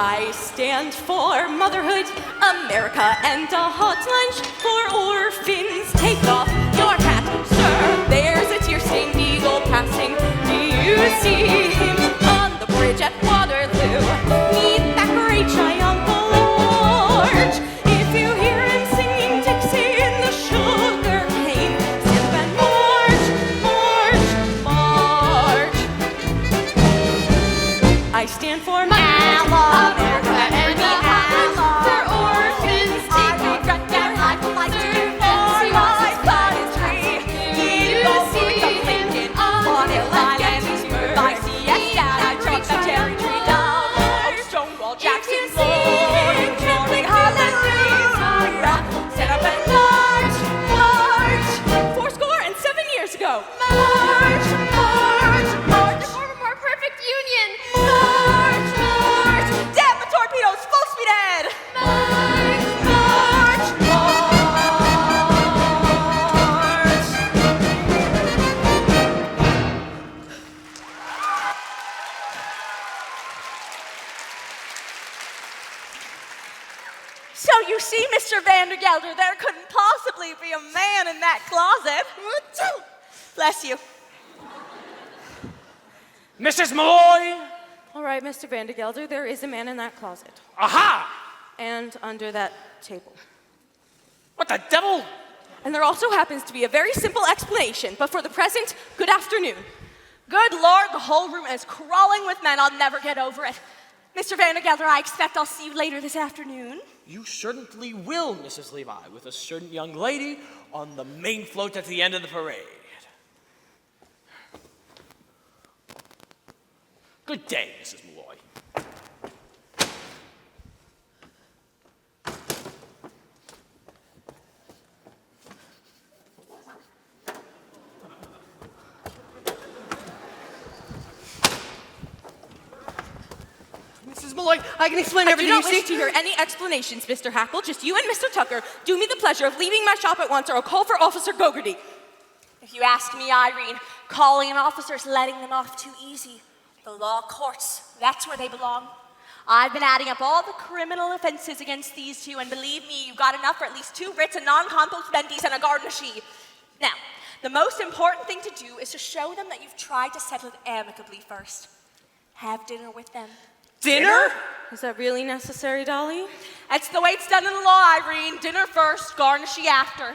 S5: I stand for motherhood, America, and a hot lunch for orphans. Take off your hat, sir. There's a tear-stained eagle passing. Do you see him on the bridge at Waterloo? Neath that great triumphal arch. If you hear him singing Dixie in the sugar cane, stand up and march, march, march. I stand for America and the hot lunch for orphans. Take off your hat, sir. Fancy my country. You see him on the hill at Gettysburg.
S2: I see yes, Dad, I chopped the cherry tree down. Oh, Stonewall Jackson's Lord, glory, hallelujah. Stand up and march, march.
S5: 7 years ago.
S2: March, march, march.
S9: To form a more perfect union.
S2: March, march. Damn the torpedoes, full speed ahead.
S9: March,
S2: March, march. So you see, Mr. Vandergelder, there couldn't possibly be a man in that closet. Bless you.
S4: Mrs. Malloy!
S5: All right, Mr. Vandergelder, there is a man in that closet.
S4: Aha!
S5: And under that table.
S4: What the devil?
S5: And there also happens to be a very simple explanation, but for the present, good afternoon.
S2: Good Lord, the whole room is crawling with men. I'll never get over it. Mr. Vandergelder, I expect I'll see you later this afternoon.
S4: You certainly will, Mrs. Levi, with a certain young lady on the main float at the end of the parade. Good day, Mrs. Malloy.
S8: Mrs. Malloy, I can explain
S5: I do
S8: everything
S5: not
S8: you
S5: wish
S8: see.
S5: to hear any explanations, Mr. Hackle. Just you and Mr. Tucker. Do me the pleasure of leaving my shop at once, or I'll call for Officer Gogarty.
S2: If you ask me, Irene, calling an officer is letting them off too easy. The law courts, that's where they belong. I've been adding up all the criminal offenses against these two, and believe me, you've got enough for at least 2 writs, a non-compos bendies, and a garnishee. Now, the most important thing to do is to show them that you've tried to settle it amicably first. Have dinner with them.
S8: Dinner?
S5: Is that really necessary, Dolly?
S2: That's the way it's done in the law, Irene. Dinner first, garnishee after.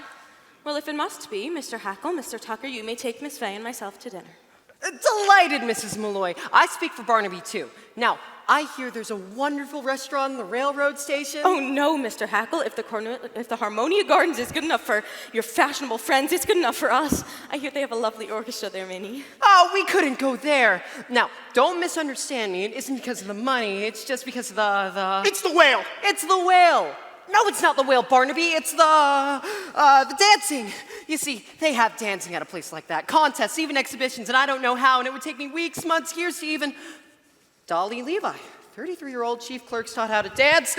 S5: Well, if it must be, Mr. Hackle, Mr. Tucker, you may take Miss Fay and myself to dinner.
S8: Delighted, Mrs. Malloy. I speak for Barnaby, too. Now, I hear there's a wonderful restaurant on the railroad station.
S5: Oh, no, Mr. Hackle. If the Harmonia Gardens is good enough for your fashionable friends, it's good enough for us. I hear they have a lovely orchestra there, Minnie.
S8: Oh, we couldn't go there. Now, don't misunderstand me. It isn't because of the money. It's just because of the...
S7: It's the whale.
S8: It's the whale. No, it's not the whale, Barnaby. It's the dancing. You see, they have dancing at a place like that. Contests, even exhibitions, and I don't know how, and it would take me weeks, months, years to even... Dolly Levi, 33-year-old chief clerk's taught how to dance.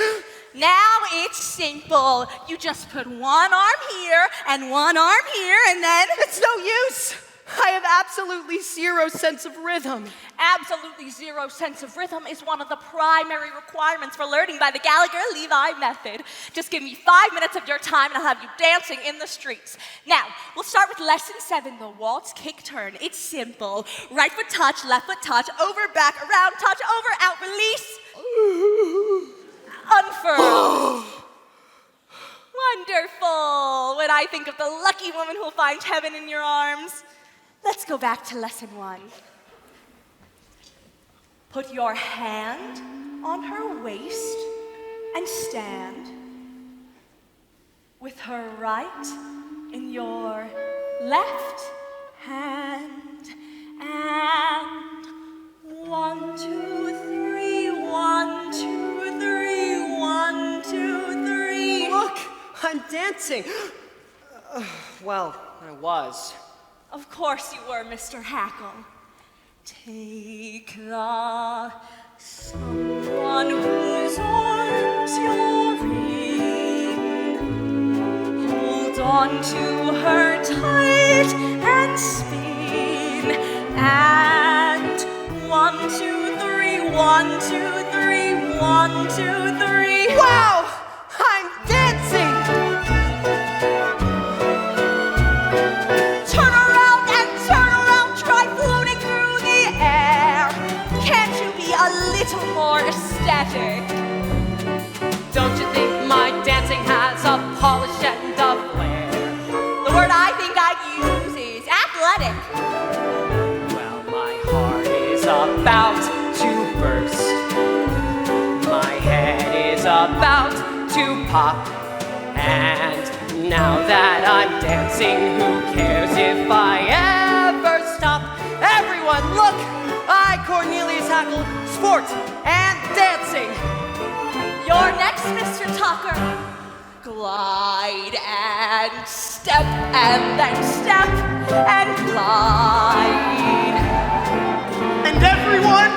S2: Now it's simple. You just put one arm here and one arm here, and then...
S8: It's no use. I have absolutely zero sense of rhythm.
S2: Absolutely zero sense of rhythm is one of the primary requirements for learning by the Gallagher-Levi method. Just give me 5 minutes of your time and I'll have you dancing in the streets. Now, we'll start with lesson 7, the waltz kick turn. It's simple. Right foot touch, left foot touch, over, back, around, touch, over, out, release. Unfurl. Wonderful. When I think of the lucky woman who'll find heaven in your arms. Let's go back to lesson 1. Put your hand on her waist and stand with her right in your left hand. And 1, 2, 3, 1, 2, 3, 1, 2, 3.
S8: Look, I'm dancing. Well, I was.
S2: Of course you were, Mr. Hackle. Take the someone whose arms you're in. Hold on to her tight and spin. And 1, 2, 3, 1, 2, 3, 1, 2, 3.
S8: Wow! I'm dancing!
S2: Turn around, try floating through the air. Can't you be a little more ecstatic?
S8: Don't you think my dancing has a polish and a flair?
S2: The word I think I'd use is athletic.
S8: Well, my heart is about to burst. My head is about to pop. And now that I'm dancing, who cares if I ever stop? Everyone, look! I, Cornelius Hackle, sport and dancing.
S2: You're next, Mr. Tucker. Glide and step and then step and glide.
S7: And everyone,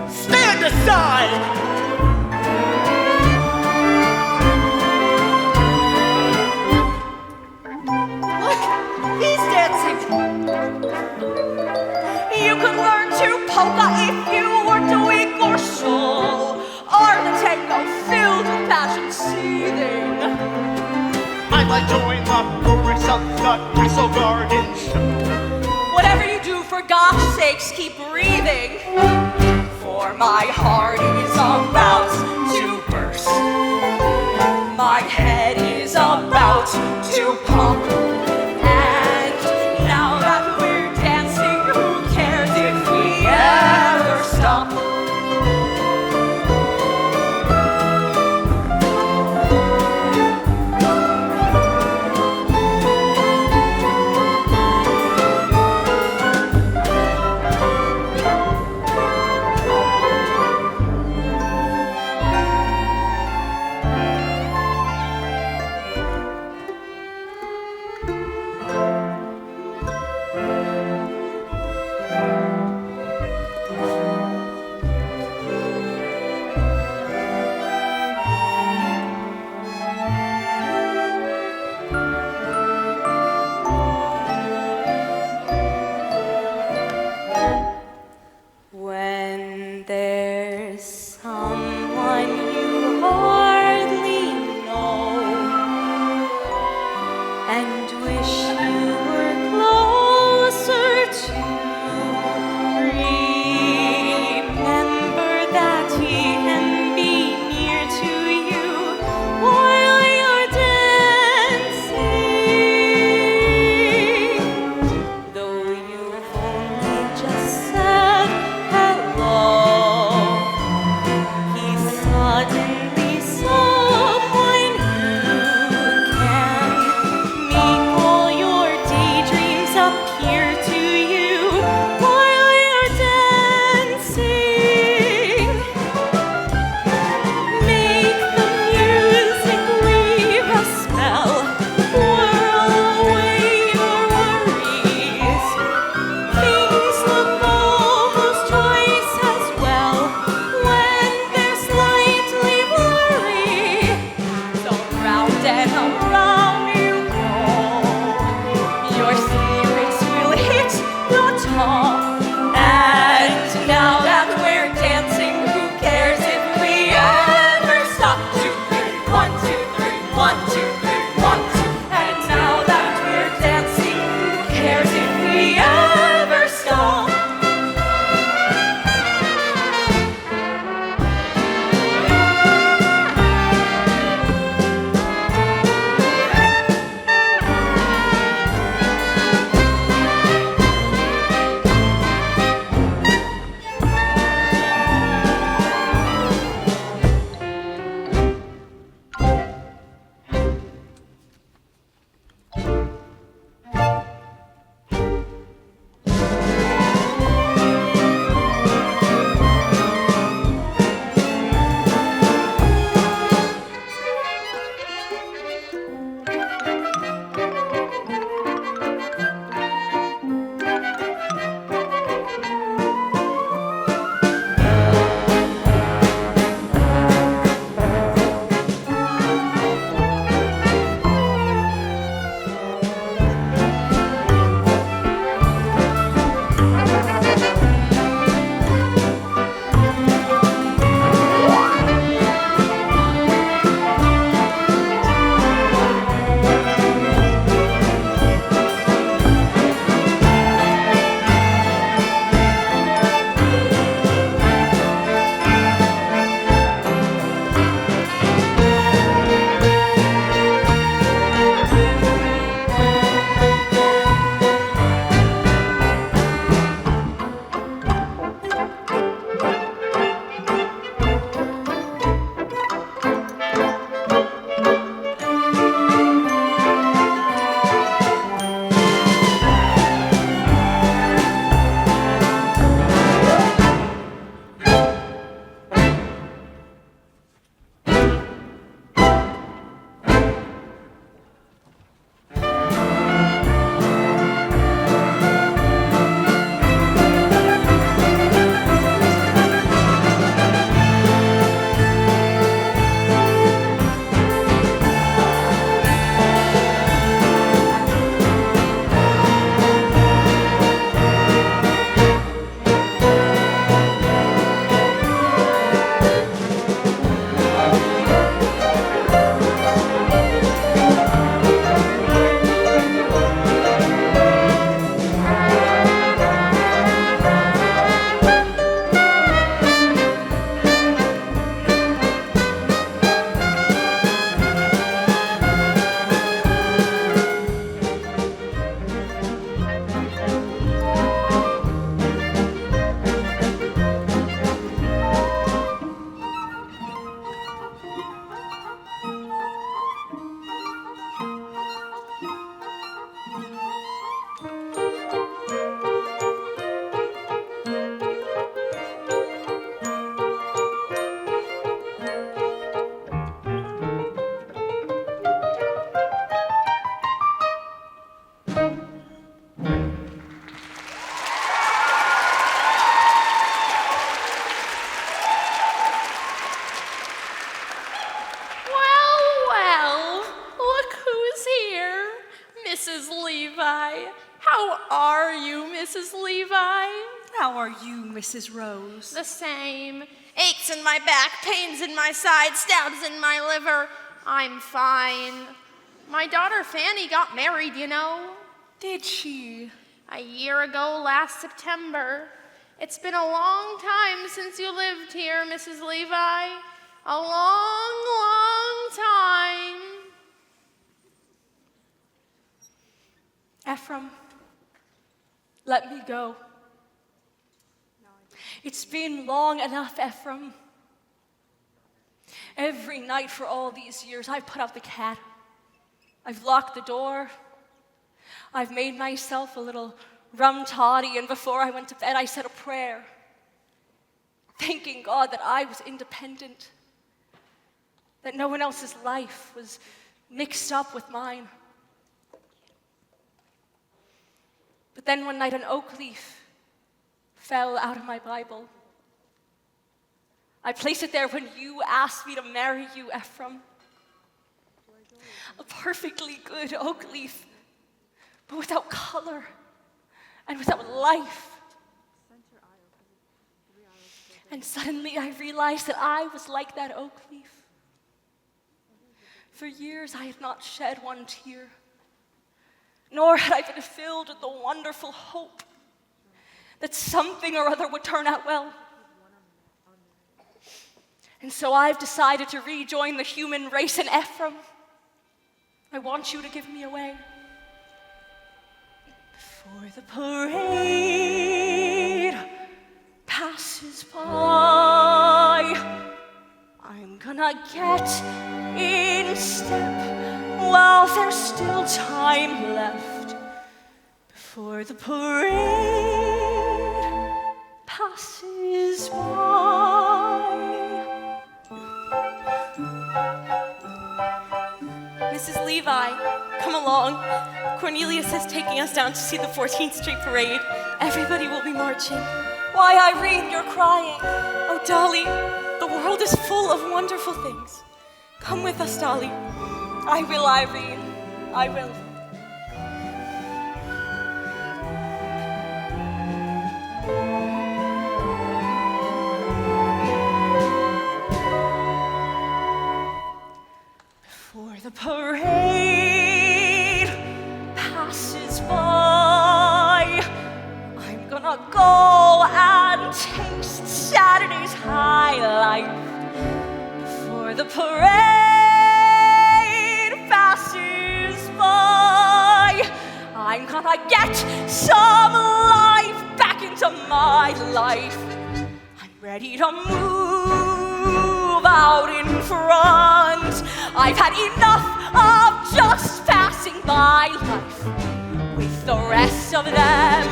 S7: stand aside!
S8: Look, he's dancing.
S2: You could learn to polka if you were to wig or shawl, or the tango filled with passion seething.
S7: I might join the chorus of the Castle Garden Show.
S2: Whatever you do, for gosh sakes, keep breathing. For my heart is about to burst. My head is about to pump. And now that we're dancing, who cares if we ever stop? Mrs. Rose?
S5: The same. Aches in my back, pains in my side, stabs in my liver. I'm fine. My daughter Fanny got married, you know.
S2: Did she?
S5: A year ago last September. It's been a long time since you lived here, Mrs. Levi. A long, long time.
S2: Ephraim, let me go. It's been long enough, Ephraim. Every night for all these years, I've put out the cat. I've locked the door. I've made myself a little rum toddy, and before I went to bed, I said a prayer, thanking God that I was independent, that no one else's life was mixed up with mine. But then one night, an oak leaf fell out of my Bible. I placed it there when you asked me to marry you, Ephraim. A perfectly good oak leaf, but without color and without life. And suddenly I realized that I was like that oak leaf. For years I had not shed one tear, nor had I been filled with the wonderful hope that something or other would turn out well. And so I've decided to rejoin the human race, and Ephraim, I want you to give me away. Before the parade passes by, I'm gonna get in step while there's still time left. Before the parade passes by.
S5: Mrs. Levi, come along. Cornelius is taking us down to see the 14th Street Parade. Everybody will be marching.
S2: Why, Irene, you're crying.
S5: Oh, Dolly, the world is full of wonderful things. Come with us, Dolly.
S2: I will, Irene. I will. Before the parade passes by, I'm gonna go and taste Saturday's high life. Before the parade passes by, I'm gonna get some life back into my life. I'm ready to move out in front. I've had enough of just passing by life with the rest of them,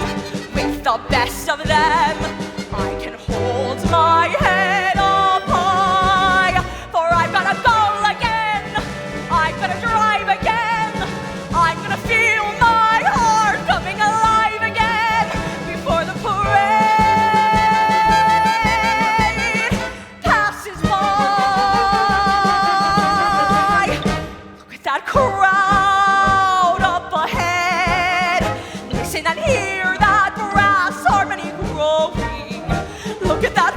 S2: with the best of them. I can hold my head up high, for I'm gonna go again. I'm gonna drive again. I'm gonna feel my heart coming alive again before the parade passes by. Look at that crowd up ahead. Listen and hear that brass harmony growing. Look at that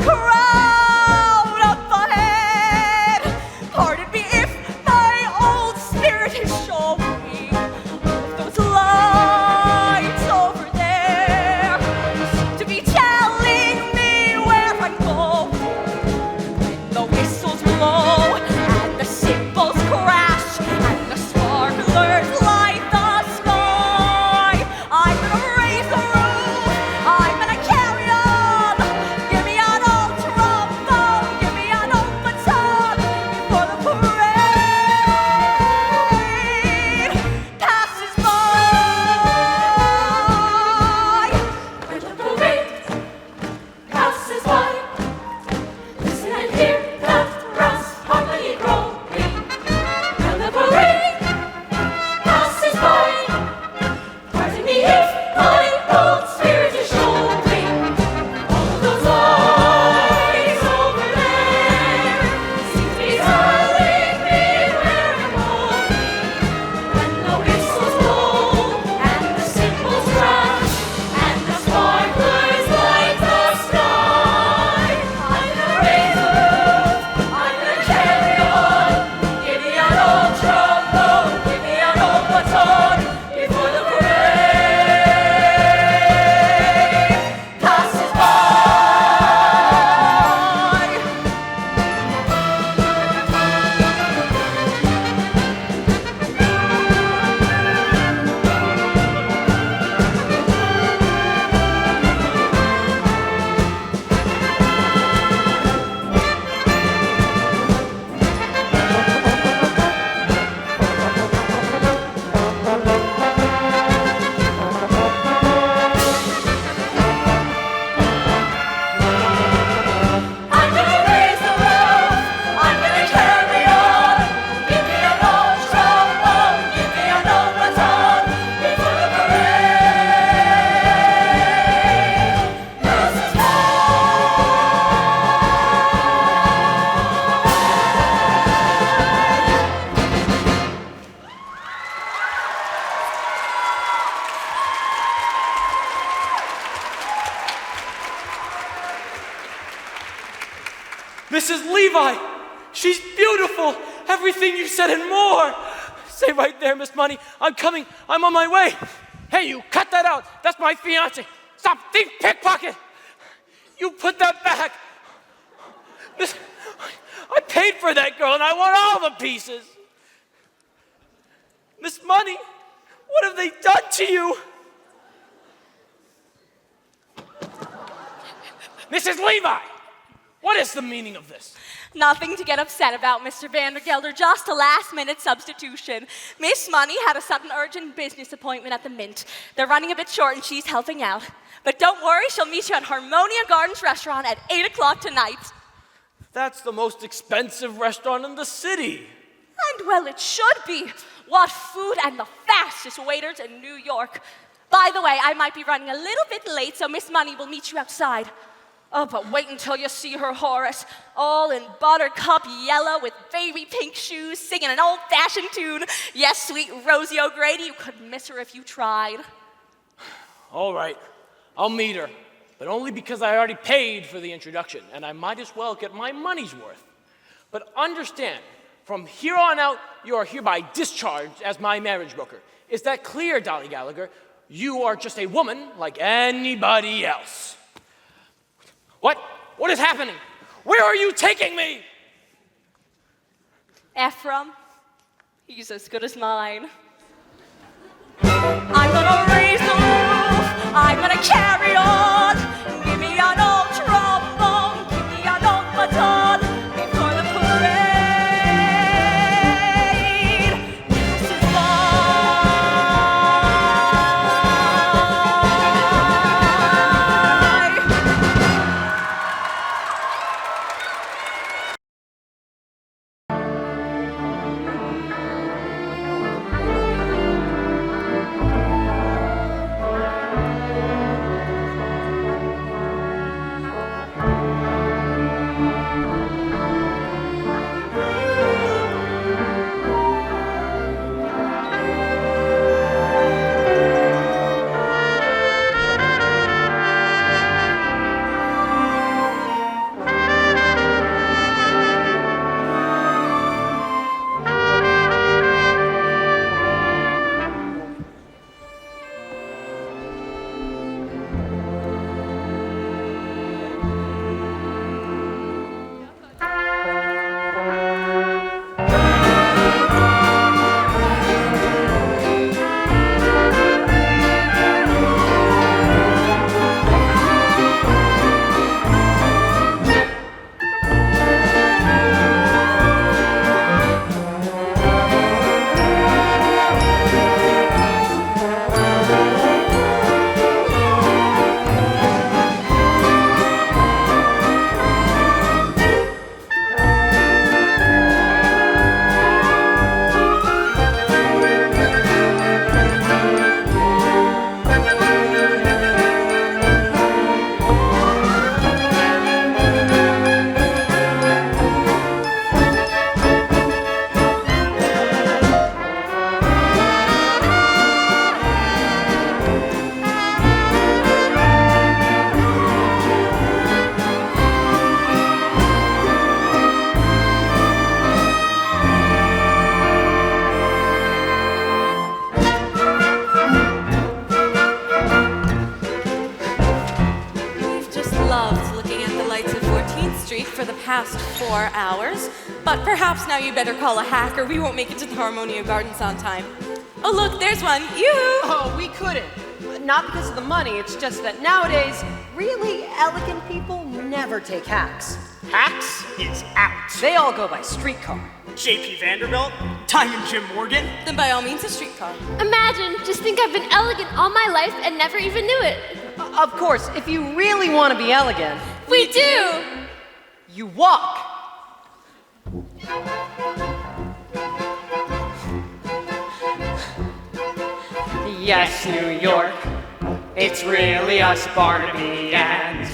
S4: Mrs. Levi! She's beautiful! Everything you said and more! Stay right there, Miss Money. I'm coming. I'm on my way. Hey, you, cut that out. That's my fiance. Stop, thief, pickpocket! You put that back. I paid for that girl and I want all the pieces. Miss Money, what have they done to you? Mrs. Levi, what is the meaning of this?
S2: Nothing to get upset about, Mr. Vandergelder, just a last-minute substitution. Miss Money had a sudden urgent business appointment at the Mint. They're running a bit short and she's helping out. But don't worry, she'll meet you at Harmonia Gardens restaurant at 8 o'clock tonight.
S4: That's the most expensive restaurant in the city.
S2: And well, it should be. What food and the fastest waiters in New York. By the way, I might be running a little bit late, so Miss Money will meet you outside. Oh, but wait until you see her, Horace. All in buttercup yellow with baby pink shoes, singing an old-fashioned tune. Yes, sweet Rosie O'Grady, you couldn't miss her if you tried.
S4: All right, I'll meet her, but only because I already paid for the introduction, and I might as well get my money's worth. But understand, from here on out, you are hereby discharged as my marriage broker. Is that clear, Dolly Gallagher? You are just a woman like anybody else. What? What is happening? Where are you taking me?
S2: Ephraim, he's as good as mine. I'm gonna raise the roof, I'm gonna carry on. Give me an old trombone, give me an old baton. Before the parade, this is
S5: for the past 4 hours, but perhaps now you better call a hack or we won't make it to the Harmonia Gardens on time. Oh look, there's one. Yoo-hoo!
S8: Oh, we couldn't. Not because of the money, it's just that nowadays, really elegant people never take hacks.
S7: Hacks is out.
S8: They all go by streetcar.
S7: JP Vanderbilt, Diamond Jim Morgan.
S5: Then by all means, a streetcar.
S9: Imagine, just think I've been elegant all my life and never even knew it.
S8: Of course, if you really want to be elegant,
S9: We do!
S8: you walk.
S6: Yes, New York, it's really us, Barnaby and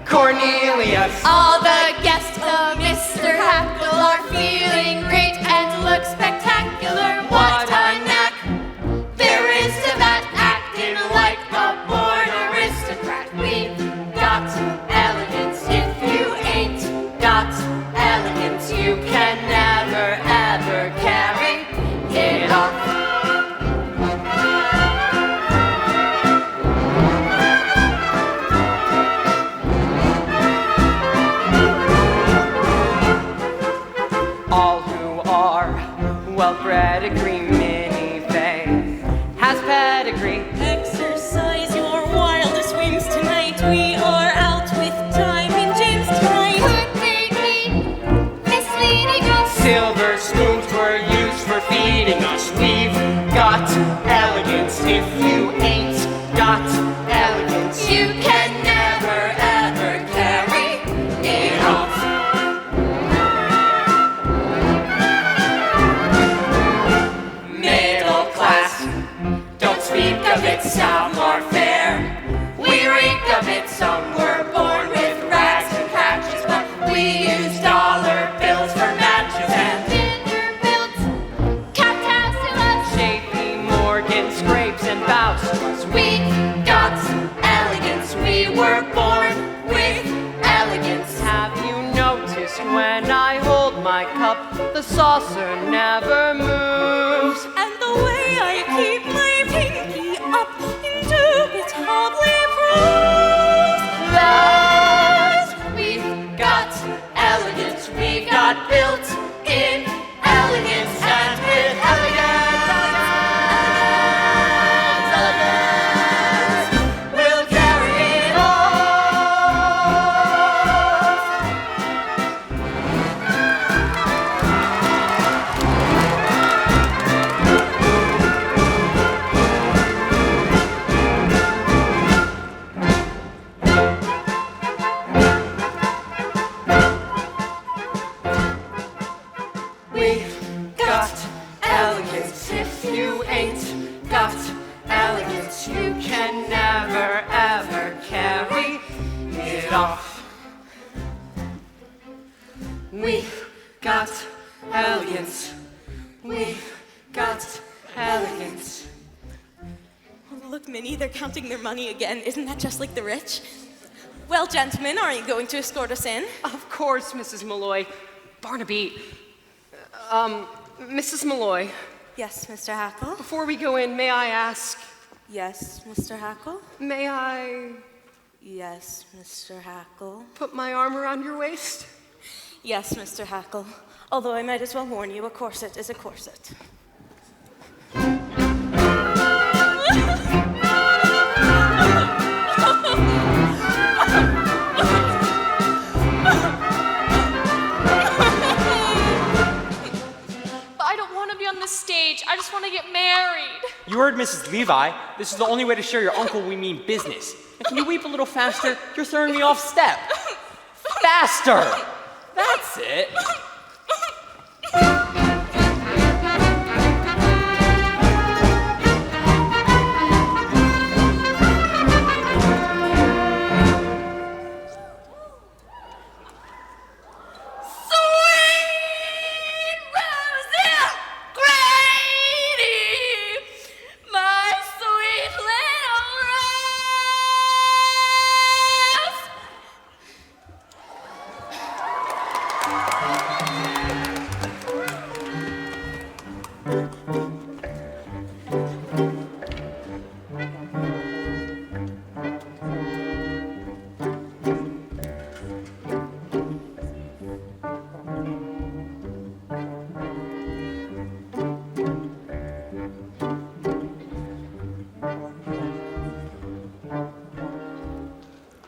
S6: Cornelius.
S9: All the guests of Mr. Hackle are feeling great and look spectacular. What a knack there is to that, acting like a born aristocrat. We've got elegance if you ain't got
S8: notice when I hold my cup, the saucer never moves.
S5: And the way I keep my pinky up indubitably proves
S1: that we've got elegance, we got built-in elegance, and with elegance, we'll carry it
S8: if you ain't got elegance, you can never ever carry it off. We've got elegance. We've got elegance.
S5: Oh, look, Minnie, they're counting their money again. Isn't that just like the rich? Well, gentlemen, are you going to escort us in?
S8: Of course, Mrs. Malloy. Barnaby. Mrs. Malloy.
S5: Yes, Mr. Hackle?
S8: Before we go in, may I ask?
S5: Yes, Mr. Hackle?
S8: May I
S5: Yes, Mr. Hackle.
S8: put my arm around your waist?
S5: Yes, Mr. Hackle. Although I might as well warn you, a corset is a corset.
S9: I don't want to be on the stage. I just want to get married.
S3: You heard Mrs. Levi. This is the only way to show your uncle we mean business. And can you weep a little faster? You're throwing me off step. Faster! That's it.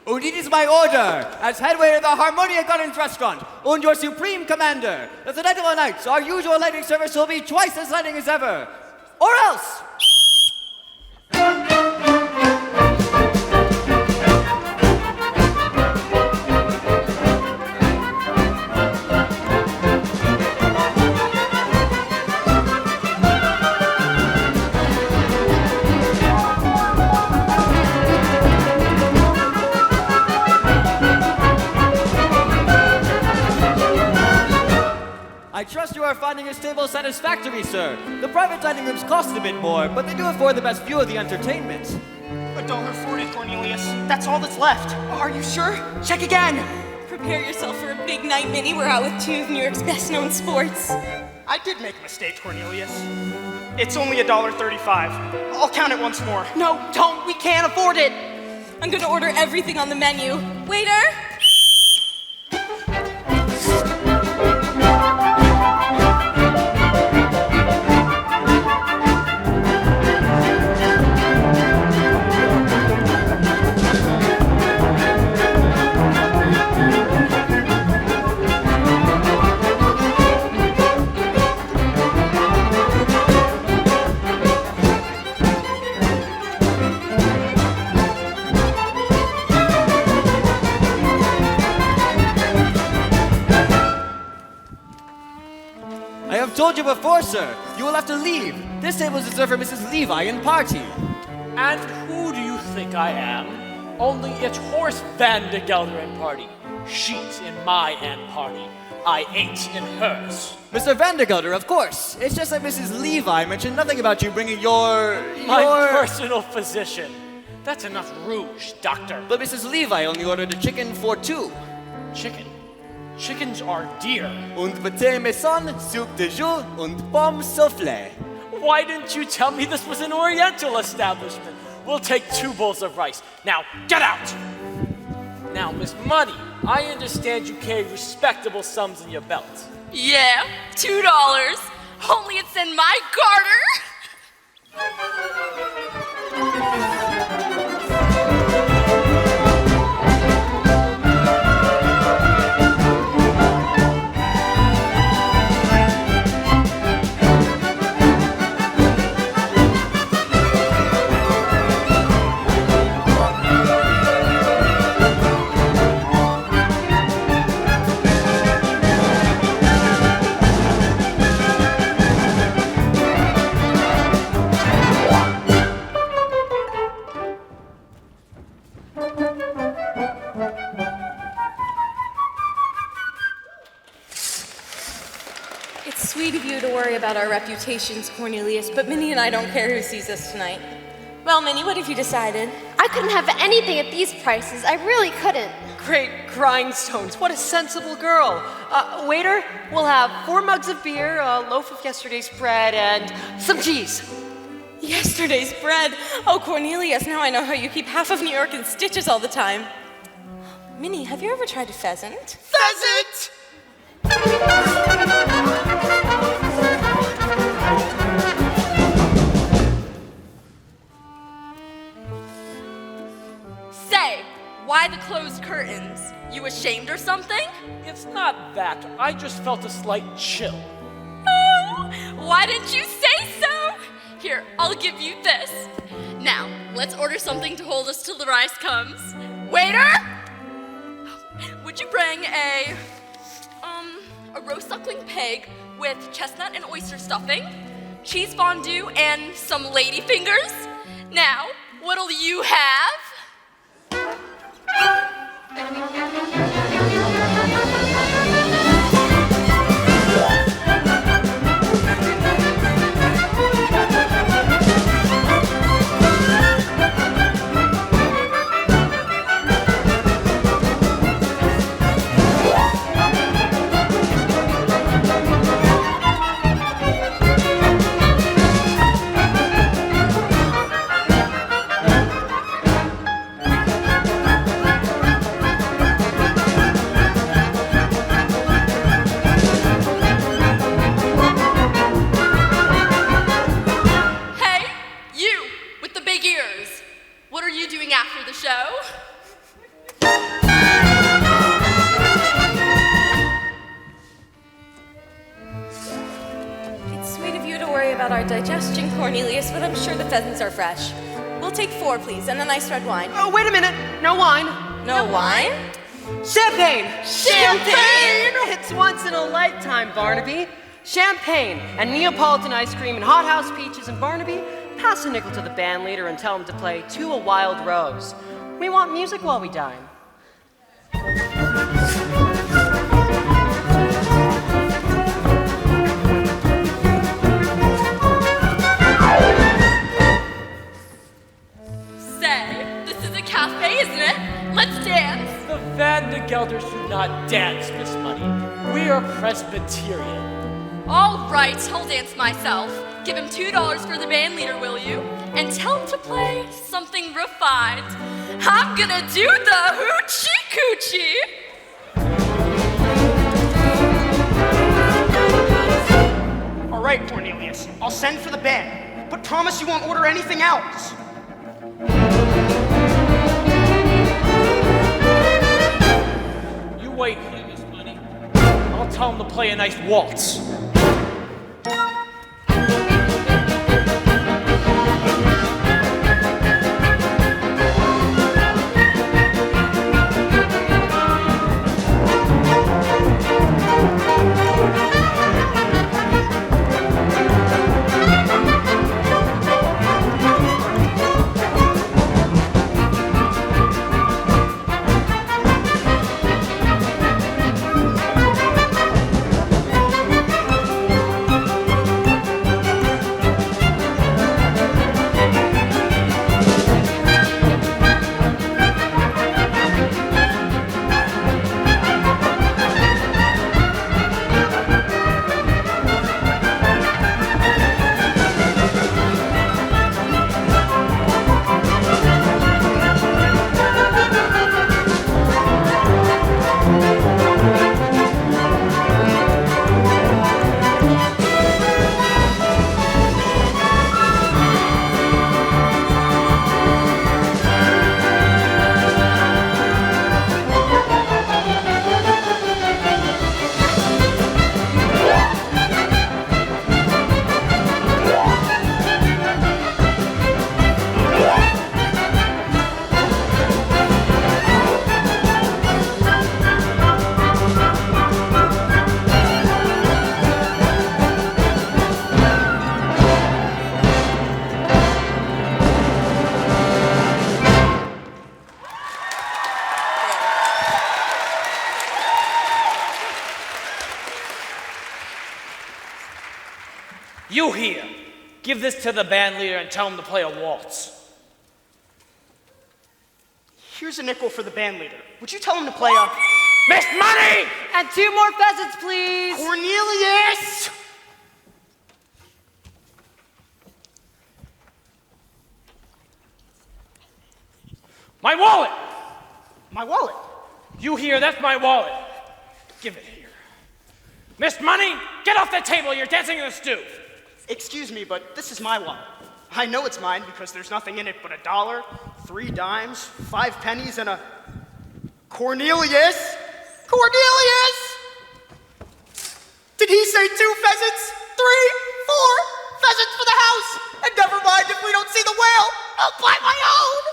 S6: Und it is my order, as head waiter of the Harmonia Gardens restaurant, and your supreme commander, that the night of all nights, our usual lighting service will be twice as lighting as ever. Or else! I trust you are finding this table satisfactory, sir. The private dining rooms cost a bit more, but they do afford the best view of the entertainment.
S7: $1.40, Cornelius. That's all that's left.
S8: Are you sure? Check again.
S5: Prepare yourself for a big night, Minnie. We're out with two of New York's best-known sports.
S7: I did make a mistake, Cornelius. It's only $1.35. I'll count it once more.
S8: No, don't. We can't afford it.
S5: I'm going to order everything on the menu. Waiter!
S6: I have told you before, sir. You will have to leave. This table is reserved for Mrs. Levi and party.
S4: And who do you think I am? Only it's Horace Vandergelder and party. She's in my and party. I ain't in hers.
S6: Mr. Vandergelder, of course. It's just that Mrs. Levi mentioned nothing about you bringing
S4: My personal physician. That's enough rouge, doctor.
S6: But Mrs. Levi only ordered a chicken for two.
S4: Chicken? Chickens are dear.
S6: Und pâté maison, soup de jour und pomme soufflé.
S4: Why didn't you tell me this was an Oriental establishment? We'll take 2 bowls of rice. Now, get out! Now, Miss Money, I understand you carry respectable sums in your belt.
S5: Yeah, $2. Only it's in my garter. It's sweet of you to worry about our reputations, Cornelius, but Minnie and I don't care who sees us tonight. Well, Minnie, what have you decided?
S9: I couldn't have anything at these prices. I really couldn't.
S8: Great grindstones. What a sensible girl. Waiter, we'll have 4 mugs of beer, a loaf of yesterday's bread, and some cheese.
S5: Yesterday's bread. Oh, Cornelius, now I know how you keep half of New York in stitches all the time. Minnie, have you ever tried a pheasant?
S7: Pheasant!
S5: Say, why the closed curtains? You ashamed or something?
S4: It's not that. I just felt a slight chill.
S5: Oh, why didn't you say so? Here, I'll give you this. Now, let's order something to hold us till the rice comes. Waiter! Would you bring a roast suckling pig with chestnut and oyster stuffing, cheese fondue, and some lady fingers? Now, what'll you have? Digestion, Cornelius, but I'm sure the pheasants are fresh. We'll take 4, please, and a nice red wine.
S8: Oh, wait a minute. No wine.
S5: No wine?
S8: Champagne!
S5: Champagne!
S8: It's once in a lifetime, Barnaby. Champagne and Neapolitan ice cream and hothouse peaches and Barnaby, pass a nickel to the band leader and tell him to play To a Wild Rose. We want music while we dine.
S5: Cafe, isn't it? Let's dance.
S4: The Van de Gelders do not dance, Miss Money. We are Presbyterian.
S5: All right, I'll dance myself. Give him $2 for the band leader, will you? And tell him to play something refined. I'm gonna do the hoochie coochie.
S7: All right, Cornelius, I'll send for the band, but promise you won't order anything else.
S4: Wait here, Miss Money. I'll tell him to play a nice waltz. You here. Give this to the band leader and tell him to play a waltz.
S7: Here's a nickel for the band leader. Would you tell him to play a...
S4: Miss Money!
S8: And 2 more pheasants, please.
S7: Cornelius!
S4: My wallet!
S7: My wallet.
S4: You here, that's my wallet. Give it here. Miss Money, get off the table, you're dancing in the stew.
S7: Excuse me, but this is my wallet. I know it's mine because there's nothing in it but $1, 3 dimes, 5 pennies, and a... Cornelius! Cornelius! Did he say 2 pheasants? 3, 4 pheasants for the house! And never mind if we don't see the whale, I'll buy my own!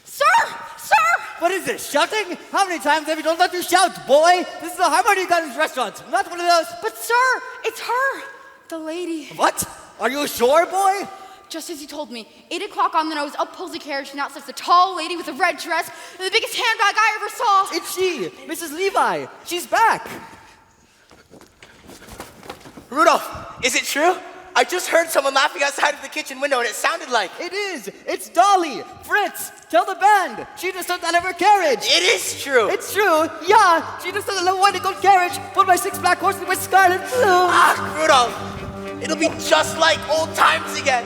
S2: Sir! Sir!
S10: What is this, shouting? How many times have you told not to shout, boy? This is a Harmony Gardens restaurant, not one of those...
S5: But sir, it's her, the lady.
S10: What? Are you sure, boy?
S5: Just as you told me, 8 o'clock on the nose, up pulls a carriage, and out steps a tall lady with a red dress and the biggest handbag I ever saw.
S10: It's she, Mrs. Levi. She's back.
S11: Rudolph, is it true? I just heard someone laughing outside of the kitchen window and it sounded like...
S10: It is. It's Dolly. Fritz, tell the band. She just stepped out of her carriage.
S11: It is true.
S10: It's true. Yeah, she just has a little white and gold carriage pulled by 6 black horses with scarlet plumes.
S11: Ah, Rudolph, it'll be just like old times again.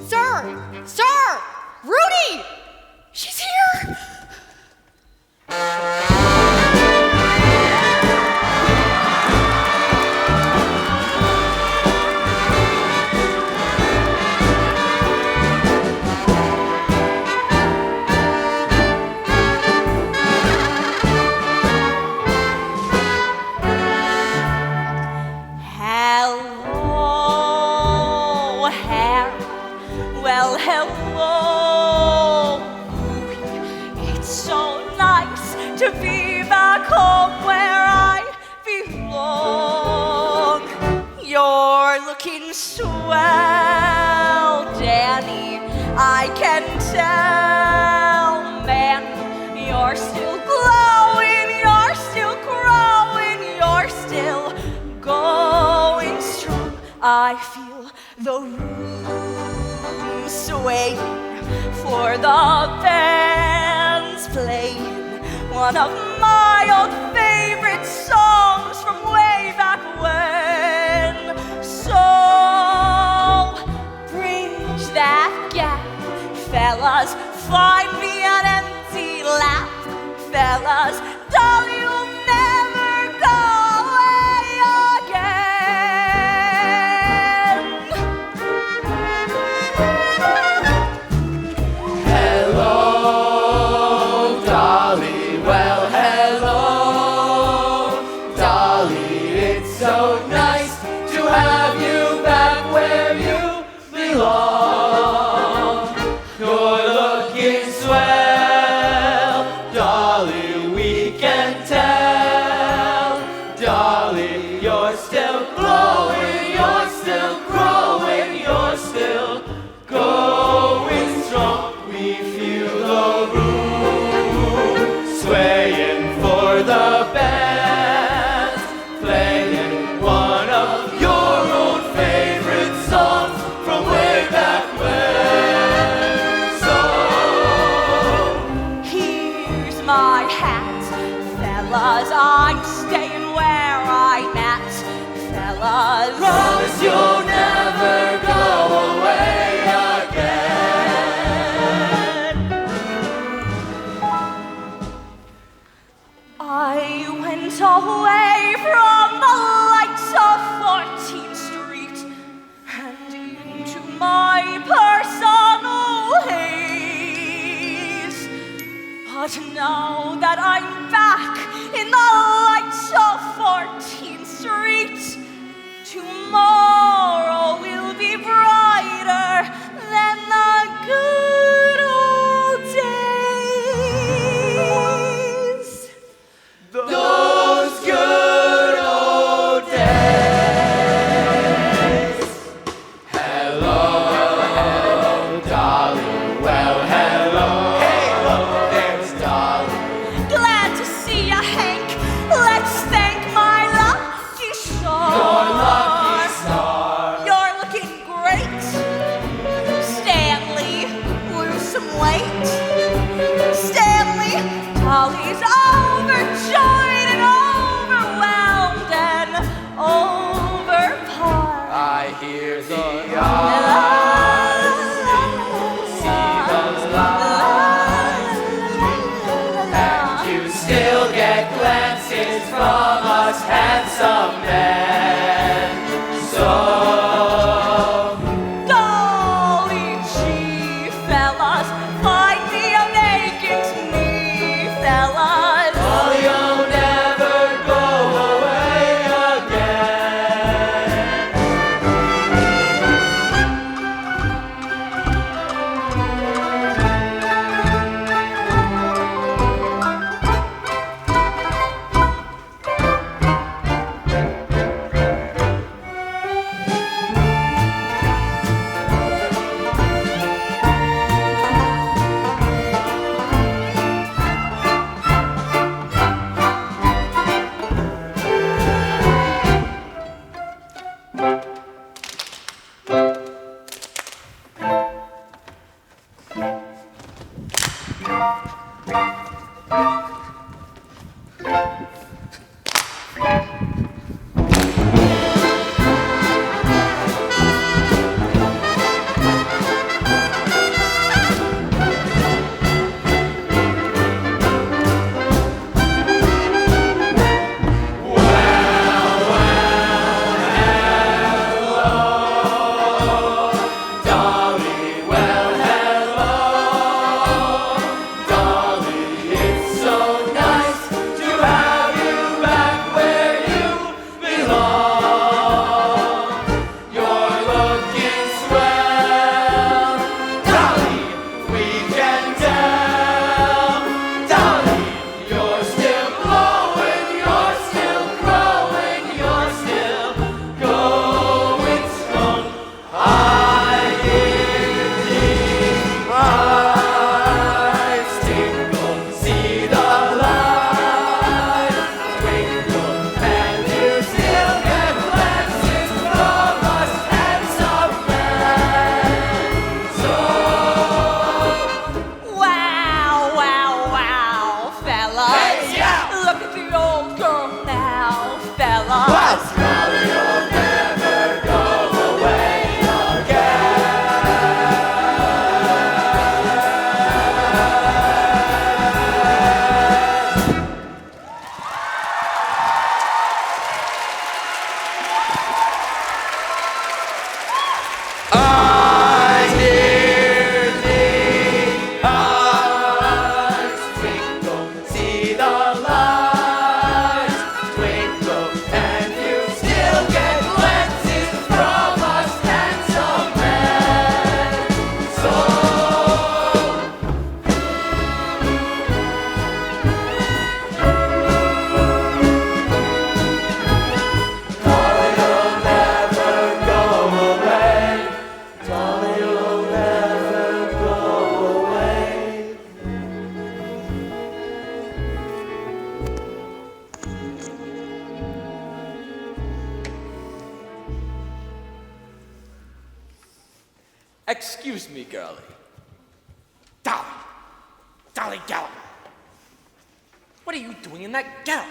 S5: Sir! Sir! Rudy! She's here!
S2: Hello, it's so nice to be back home where I belong. You're looking swell, Danny, I can tell. Man, you're still glowing, you're still growing, you're still going strong. I feel the room swaying, for the band's playing one of my old favorite songs from way back when. So bridge that gap, fellas, find me an empty lap, fellas, Dolly will never go away again.
S6: Hello, Dolly, well, hello, Dolly, it's so nice to have you back where you belong. You're looking swell, Dolly, we can tell. Dolly, you're still glowing, you're still growing, you're still going strong. We feel the room swaying for the band, playing one of your old favorite songs from way back when. So
S2: Here's my hat, fellas, I'm staying where I'm at, fellas.
S6: promise you'll never go away again.
S2: I went away from the lights of 14th Street and into my personal haze. But now that I'm back in the lights of 14th Street, tomorrow will be brighter than the good old days.
S6: Those good old days. Hello, Dolly. Well, hello. Hello, there's Dolly.
S2: Glad to see ya, Hank. Let's thank my lucky
S6: you still get glances from us handsome men. So
S2: Dolly G, fellas, find me a vacant me, fellas.
S6: oh, you'll never go away again. Dolly, well, hello. Dolly, it's so nice to have you back where you belong. You're looking swell. Dolly, we can tell. Dolly, you're still glowing, you're still growing, you're still going strong. I eyes tingle, see the light twinkle, and you still get glances from us handsome men. So
S2: Wow, wow, wow, fellas.
S6: Hey, yeah.
S2: Look at the old girl now, fellas.
S6: Dolly, you'll never go away again. I hear the eyes twinkle, see the lights twinkle, and you still get glances from us handsome men. So Dolly, you'll never go away. Dolly, you'll never go away.
S4: Excuse me, girlie. Dolly. Dolly Gallop. What are you doing in that gown?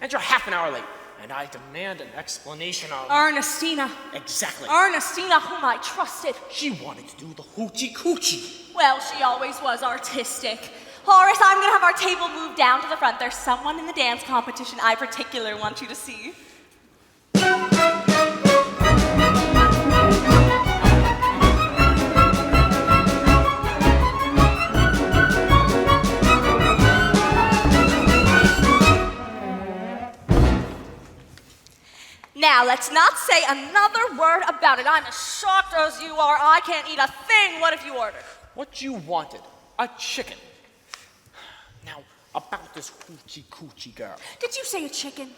S4: And you're half an hour late. And I demand an explanation of...
S2: Ernestina.
S4: Exactly.
S2: Ernestina, whom I trusted.
S4: She wanted to do the hoochie coochie.
S2: Well, she always was artistic. Horace, I'm gonna have our table moved down to the front. There's someone in the dance competition I particularly want you to see. Now, let's not say another word about it. I'm as shocked as you are. I can't eat a thing. What have you ordered?
S4: What you wanted, a chicken. Now, about this hoochie coochie girl.
S2: Did you say a chicken?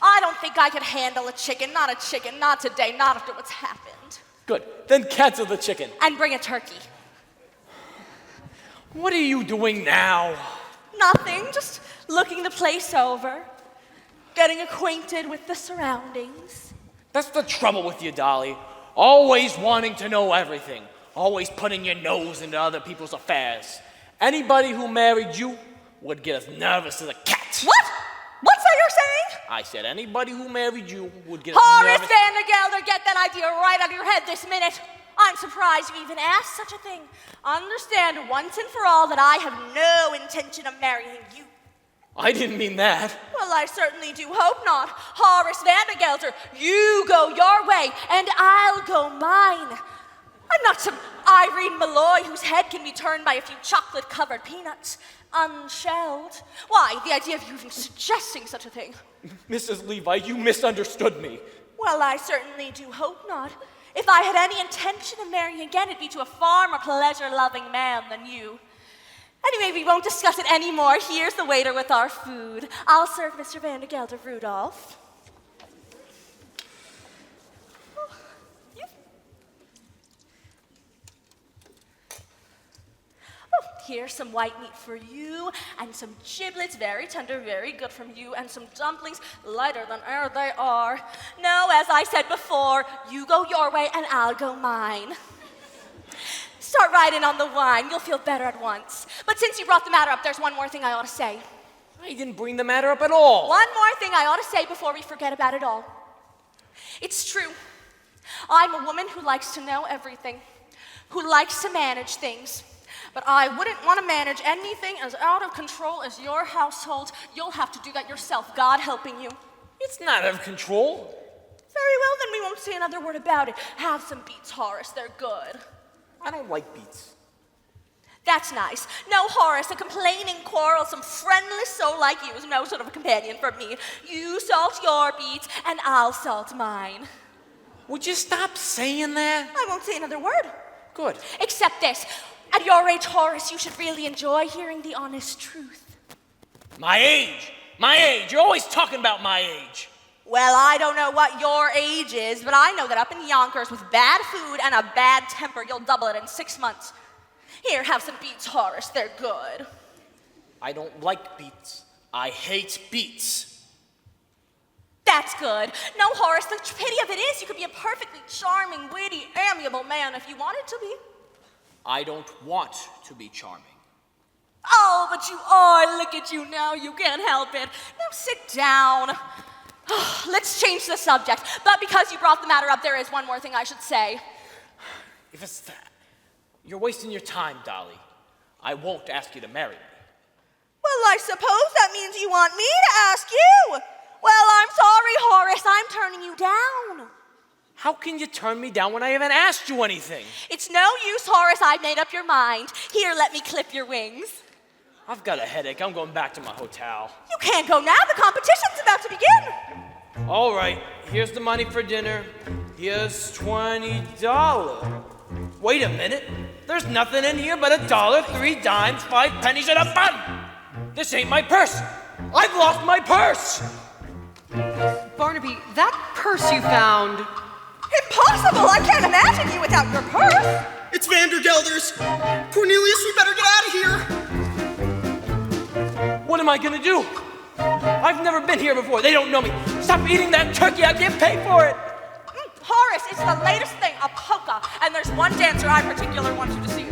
S2: I don't think I could handle a chicken. Not a chicken. Not today. Not after what's happened.
S4: Good, then cancel the chicken.
S2: And bring a turkey.
S4: What are you doing now?
S2: Nothing. Just looking the place over. Getting acquainted with the surroundings.
S4: That's the trouble with you, Dolly. Always wanting to know everything. Always putting your nose into other people's affairs. Anybody who married you would get as nervous as a cat.
S2: What? What's that you're saying?
S4: I said anybody who married you would get as
S2: Horace
S4: nervous...
S2: Vandergelder, get that idea right out of your head this minute. I'm surprised you even asked such a thing. Understand once and for all that I have no intention of marrying you.
S4: I didn't mean that.
S2: Well, I certainly do hope not. Horace Vandergelder, you go your way, and I'll go mine. I'm not some Irene Malloy whose head can be turned by a few chocolate-covered peanuts, unshelled. Why, the idea of you even suggesting such a thing?
S4: Mrs. Levi, you misunderstood me.
S2: Well, I certainly do hope not. If I had any intention of marrying again, it'd be to a far more pleasure-loving man than you. Anyway, we won't discuss it anymore. Here's the waiter with our food. I'll serve Mr. Vandergelder, Rudolph. Here's some white meat for you, and some giblets, very tender, very good from you, and some dumplings, lighter than air they are. No, as I said before, you go your way and I'll go mine. Start right in on the wine, you'll feel better at once. But since you brought the matter up, there's one more thing I ought to say.
S4: I didn't bring the matter up at all.
S2: One more thing I ought to say before we forget about it all. It's true. I'm a woman who likes to know everything, who likes to manage things. But I wouldn't want to manage anything as out of control as your household. You'll have to do that yourself, God helping you.
S4: It's not out of control.
S2: Very well, then we won't say another word about it. Have some beets, Horace, they're good.
S4: I don't like beets.
S2: That's nice. No, Horace, a complaining, quarrelsome, friendless soul like you is no sort of a companion for me. You salt your beets, and I'll salt mine.
S4: Would you stop saying that?
S2: I won't say another word.
S4: Good.
S2: Except this. At your age, Horace, you should really enjoy hearing the honest truth.
S4: My age? My age? You're always talking about my age.
S2: Well, I don't know what your age is, but I know that up in Yonkers with bad food and a bad temper, you'll double it in 6 months. Here, have some beets, Horace. They're good.
S4: I don't like beets. I hate beets.
S2: That's good. No, Horace, the pity of it is you could be a perfectly charming, witty, amiable man if you wanted to be.
S4: I don't want to be charming.
S2: Oh, but you are. Look at you now. You can't help it. Now sit down. Let's change the subject. But because you brought the matter up, there is one more thing I should say.
S4: If it's that, you're wasting your time, Dolly. I won't ask you to marry me.
S2: Well, I suppose that means you want me to ask you. Well, I'm sorry, Horace. I'm turning you down.
S4: How can you turn me down when I haven't asked you anything?
S2: It's no use, Horace. I've made up your mind. Here, let me clip your wings.
S4: I've got a headache. I'm going back to my hotel.
S2: You can't go now. The competition's about to begin.
S4: All right. Here's the money for dinner. Here's $20. Wait a minute. There's nothing in here but $1, 3 dimes, 5 pennies, and a bun. This ain't my purse. I've lost my purse.
S8: Barnaby, that purse you found...
S2: Impossible! I can't imagine you without your purse!
S7: It's Vandergelder's! Cornelius, we better get out of here!
S4: What am I gonna do? I've never been here before. They don't know me. Stop eating that turkey. I can't pay for it.
S2: Horace, it's the latest thing, a polka. And there's one dancer I particularly want you to see.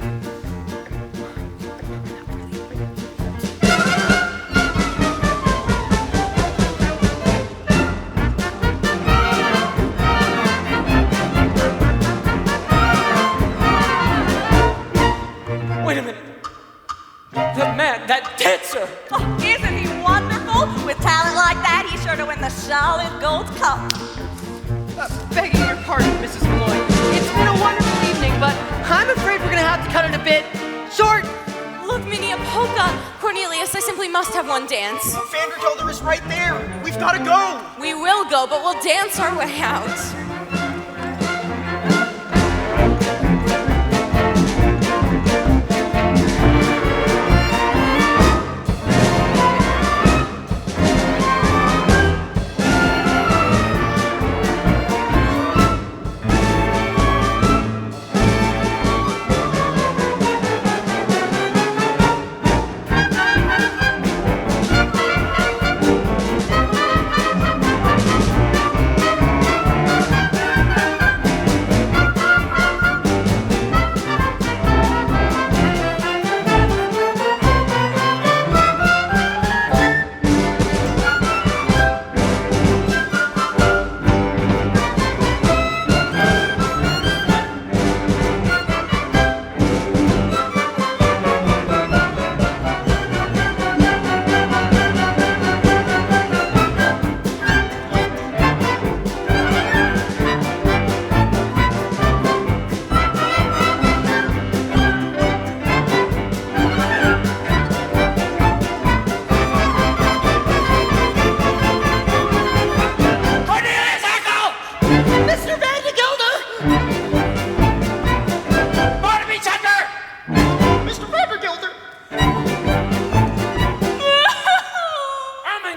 S4: Wait a minute. That man, that dancer.
S2: Oh, isn't he wonderful? With talent like that, he's sure to win the solid gold cup.
S8: Begging your pardon, Mrs. Malloy. It's been a wonderful evening, but I'm afraid we're gonna have to cut it a bit short.
S5: Look, Minnie, a polka. Cornelius, I simply must have one dance.
S7: Vandergelder is right there. We've got to go.
S5: We will go, but we'll dance our way out.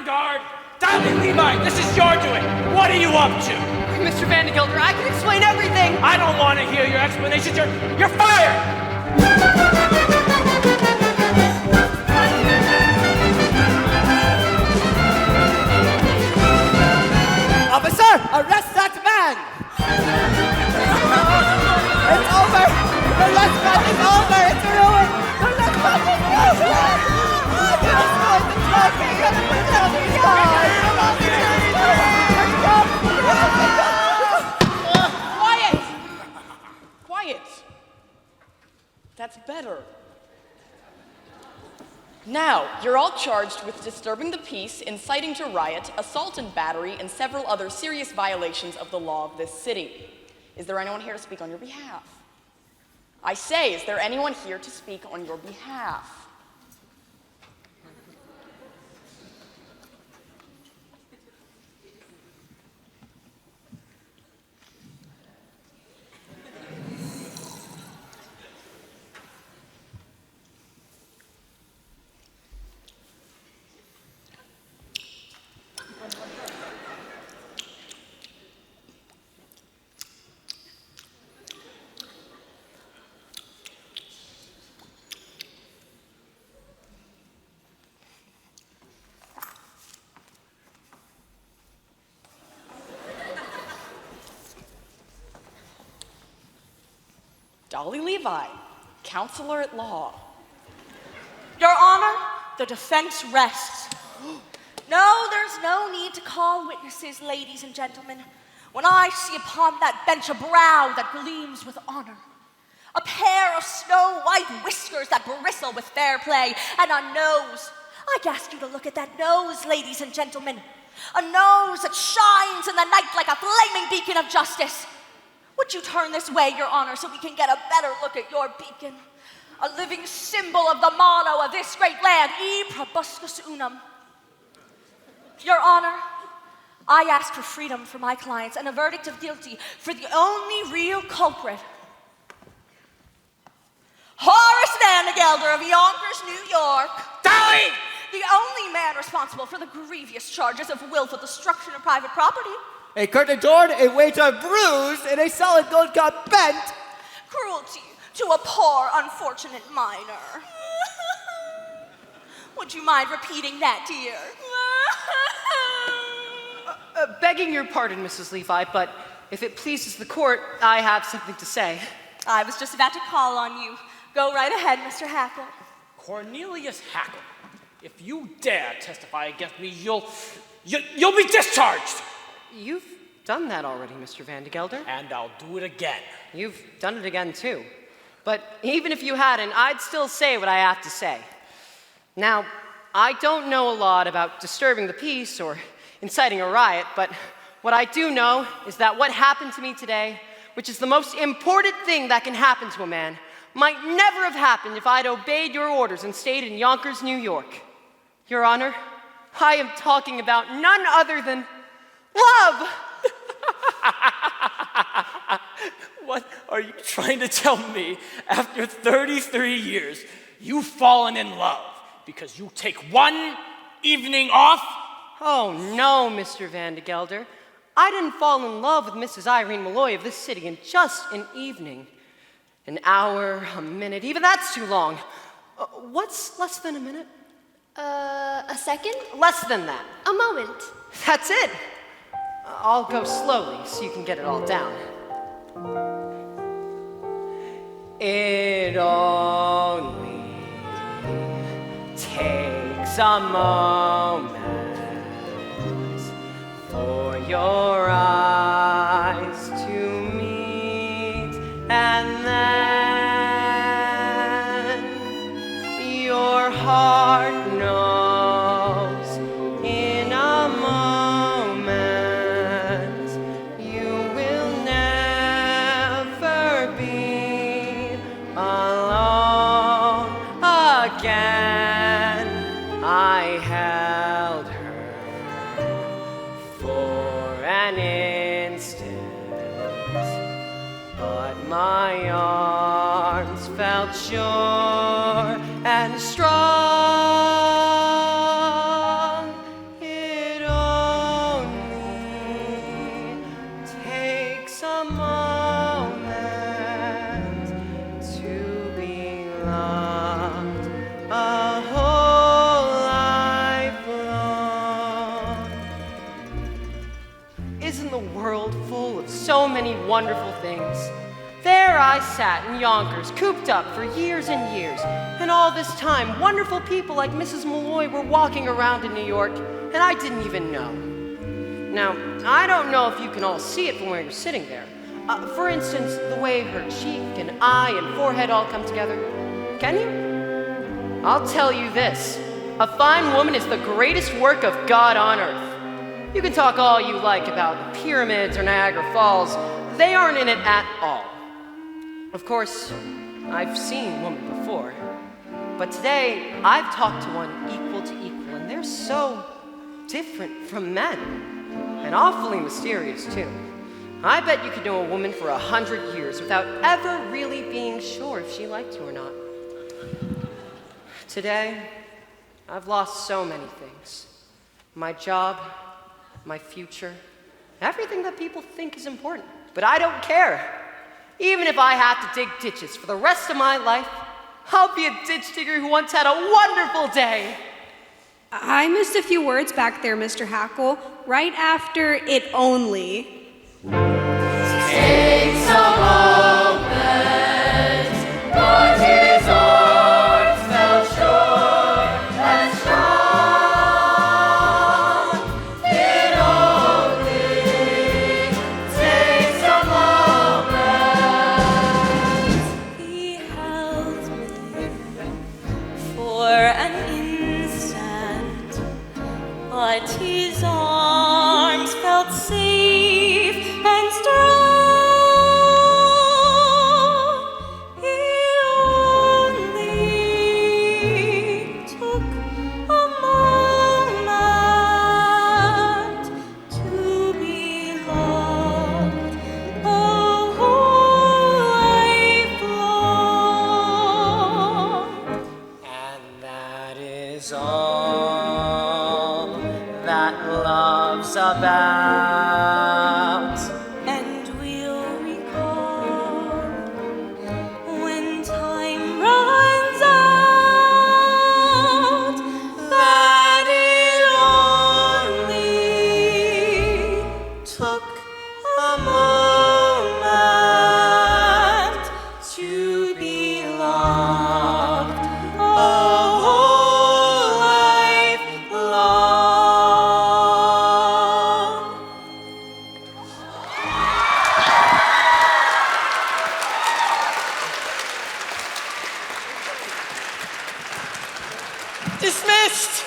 S4: guard! Dolly Levi, this is your doing! What are you up to?
S8: Mr. Van de Gelder, I can explain everything!
S4: I don't want to hear your explanations. You're fired!
S10: Officer, arrest that man! It's over! The last match is over! It's ruined! The last match is ruined! Just going to trophy! And the trophy's gone!
S12: Quiet! Quiet. That's better. Now, you're all charged with disturbing the peace, inciting to riot, assault and battery, and several other serious violations of the law of this city. Is there anyone here to speak on your behalf? I say, is there anyone here to speak on your behalf? Dolly Levi, counselor at law.
S2: Your Honor, the defense rests. No, there's no need to call witnesses, ladies and gentlemen, when I see upon that bench a brow that gleams with honor, a pair of snow-white whiskers that bristle with fair play, and a nose. I'd ask you to look at that nose, ladies and gentlemen, a nose that shines in the night like a flaming beacon of justice. Would you turn this way, Your Honor, so we can get a better look at your beacon? A living symbol of the motto of this great land, E probuscus unum. Your Honor, I ask for freedom for my clients and a verdict of guilty for the only real culprit. Horace Van de Gelder of Yonkers, New York.
S4: Dolly!
S2: The only man responsible for the grievous charges of willful destruction of private property.
S10: A curtain torn, a waiter bruised, and a solid gold cup bent.
S2: Cruelty to a poor, unfortunate minor. Would you mind repeating that, dear?
S8: Begging your pardon, Mrs. Levi, but if it pleases the court, I have something to say.
S2: I was just about to call on you. Go right ahead, Mr. Hackle.
S4: Cornelius Hackle, if you dare testify against me, you'll be discharged!
S8: You've done that already, Mr. Van de Gelder.
S4: And I'll do it again.
S8: You've done it again, too. But even if you hadn't, I'd still say what I have to say. Now, I don't know a lot about disturbing the peace or inciting a riot, but what I do know is that what happened to me today, which is the most important thing that can happen to a man, might never have happened if I'd obeyed your orders and stayed in Yonkers, New York. Your Honor, I am talking about none other than love!
S4: What are you trying to tell me? After 33 years, you've fallen in love because you take one evening off?
S8: Oh, no, Mr. Van de Gelder. I didn't fall in love with Mrs. Irene Malloy of this city in just an evening. An hour, a minute, even that's too long. What's less than a minute?
S9: A second?
S8: Less than that.
S9: A moment.
S8: That's it. I'll go slowly so you can get it all down. It only takes a moment for your eyes to meet, and then your heart knows in a moment you will never be alone again. I held her for an instant, but my arms felt sure and strong. It a world full of so many wonderful things. There I sat in Yonkers, cooped up for years and years, and all this time, wonderful people like Mrs. Malloy were walking around in New York, and I didn't even know. Now, I don't know if you can all see it from where you're sitting there. For instance, the way her cheek and eye and forehead all come together. Can you? I'll tell you this. A fine woman is the greatest work of God on earth. You can talk all you like about the pyramids or Niagara Falls. They aren't in it at all. Of course, I've seen women before. But today, I've talked to one equal to equal, and they're so different from men. And awfully mysterious, too. I bet you could know a woman for 100 years without ever really being sure if she liked you or not. Today, I've lost so many things. My job, my future, everything that people think is important. But I don't care. Even if I have to dig ditches for the rest of my life, I'll be a ditch digger who once had a wonderful day.
S13: I missed a few words back there, Mr. Hackle, right after it only.
S1: Takes a moment, but his arms fell short and strong. It only takes a moment.
S2: He held me for an instant, but his arms felt safe and strong. It only took a moment to be loved a whole life long.
S6: And that is all that love's about.
S2: And we'll recall when time runs out that it only took a moment to be loved a whole life long.
S12: Dismissed!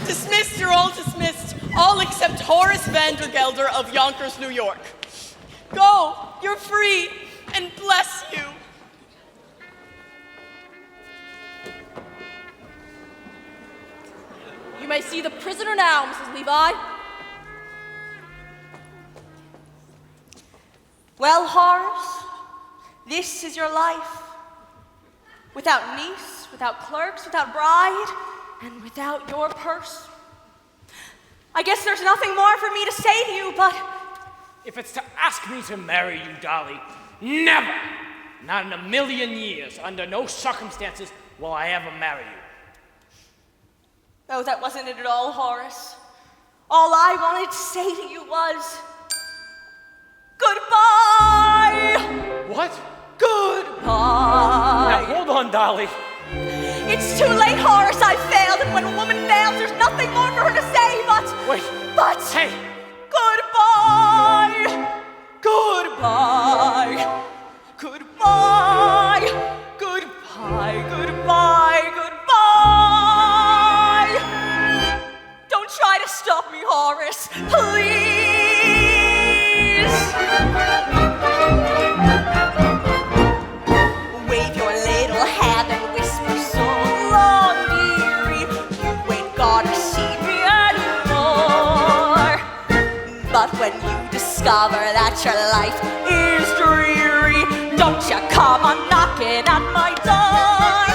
S12: Dismissed, you're all dismissed. All except Horace Vandergelder of Yonkers, New York. Go, you're free, and bless you.
S5: You may see the prisoner now, Mrs. Levi.
S2: Well, Horace, this is your life. Without niece, without clerks, without bride, and without your purse. I guess there's nothing more for me to say to you, but
S4: If it's to ask me to marry you, Dolly, never, not in a million years, under no circumstances will I ever marry you.
S2: oh, that wasn't it at all, Horace. All I wanted to say to you was goodbye.
S4: What?
S2: Goodbye.
S4: Now hold on, Dolly.
S2: It's too late, Horace. I failed, and when a woman fails, there's nothing more for her to say but.
S4: Wait.
S2: But.
S4: Hey.
S2: Goodbye. Goodbye. Goodbye. Goodbye. Goodbye. Goodbye. Don't try to stop me, Horace. Please. Wave your little hand and whisper so long, dearie. You ain't gonna see me anymore. But when you discover that your life is dreary, don't you come on knocking at my door.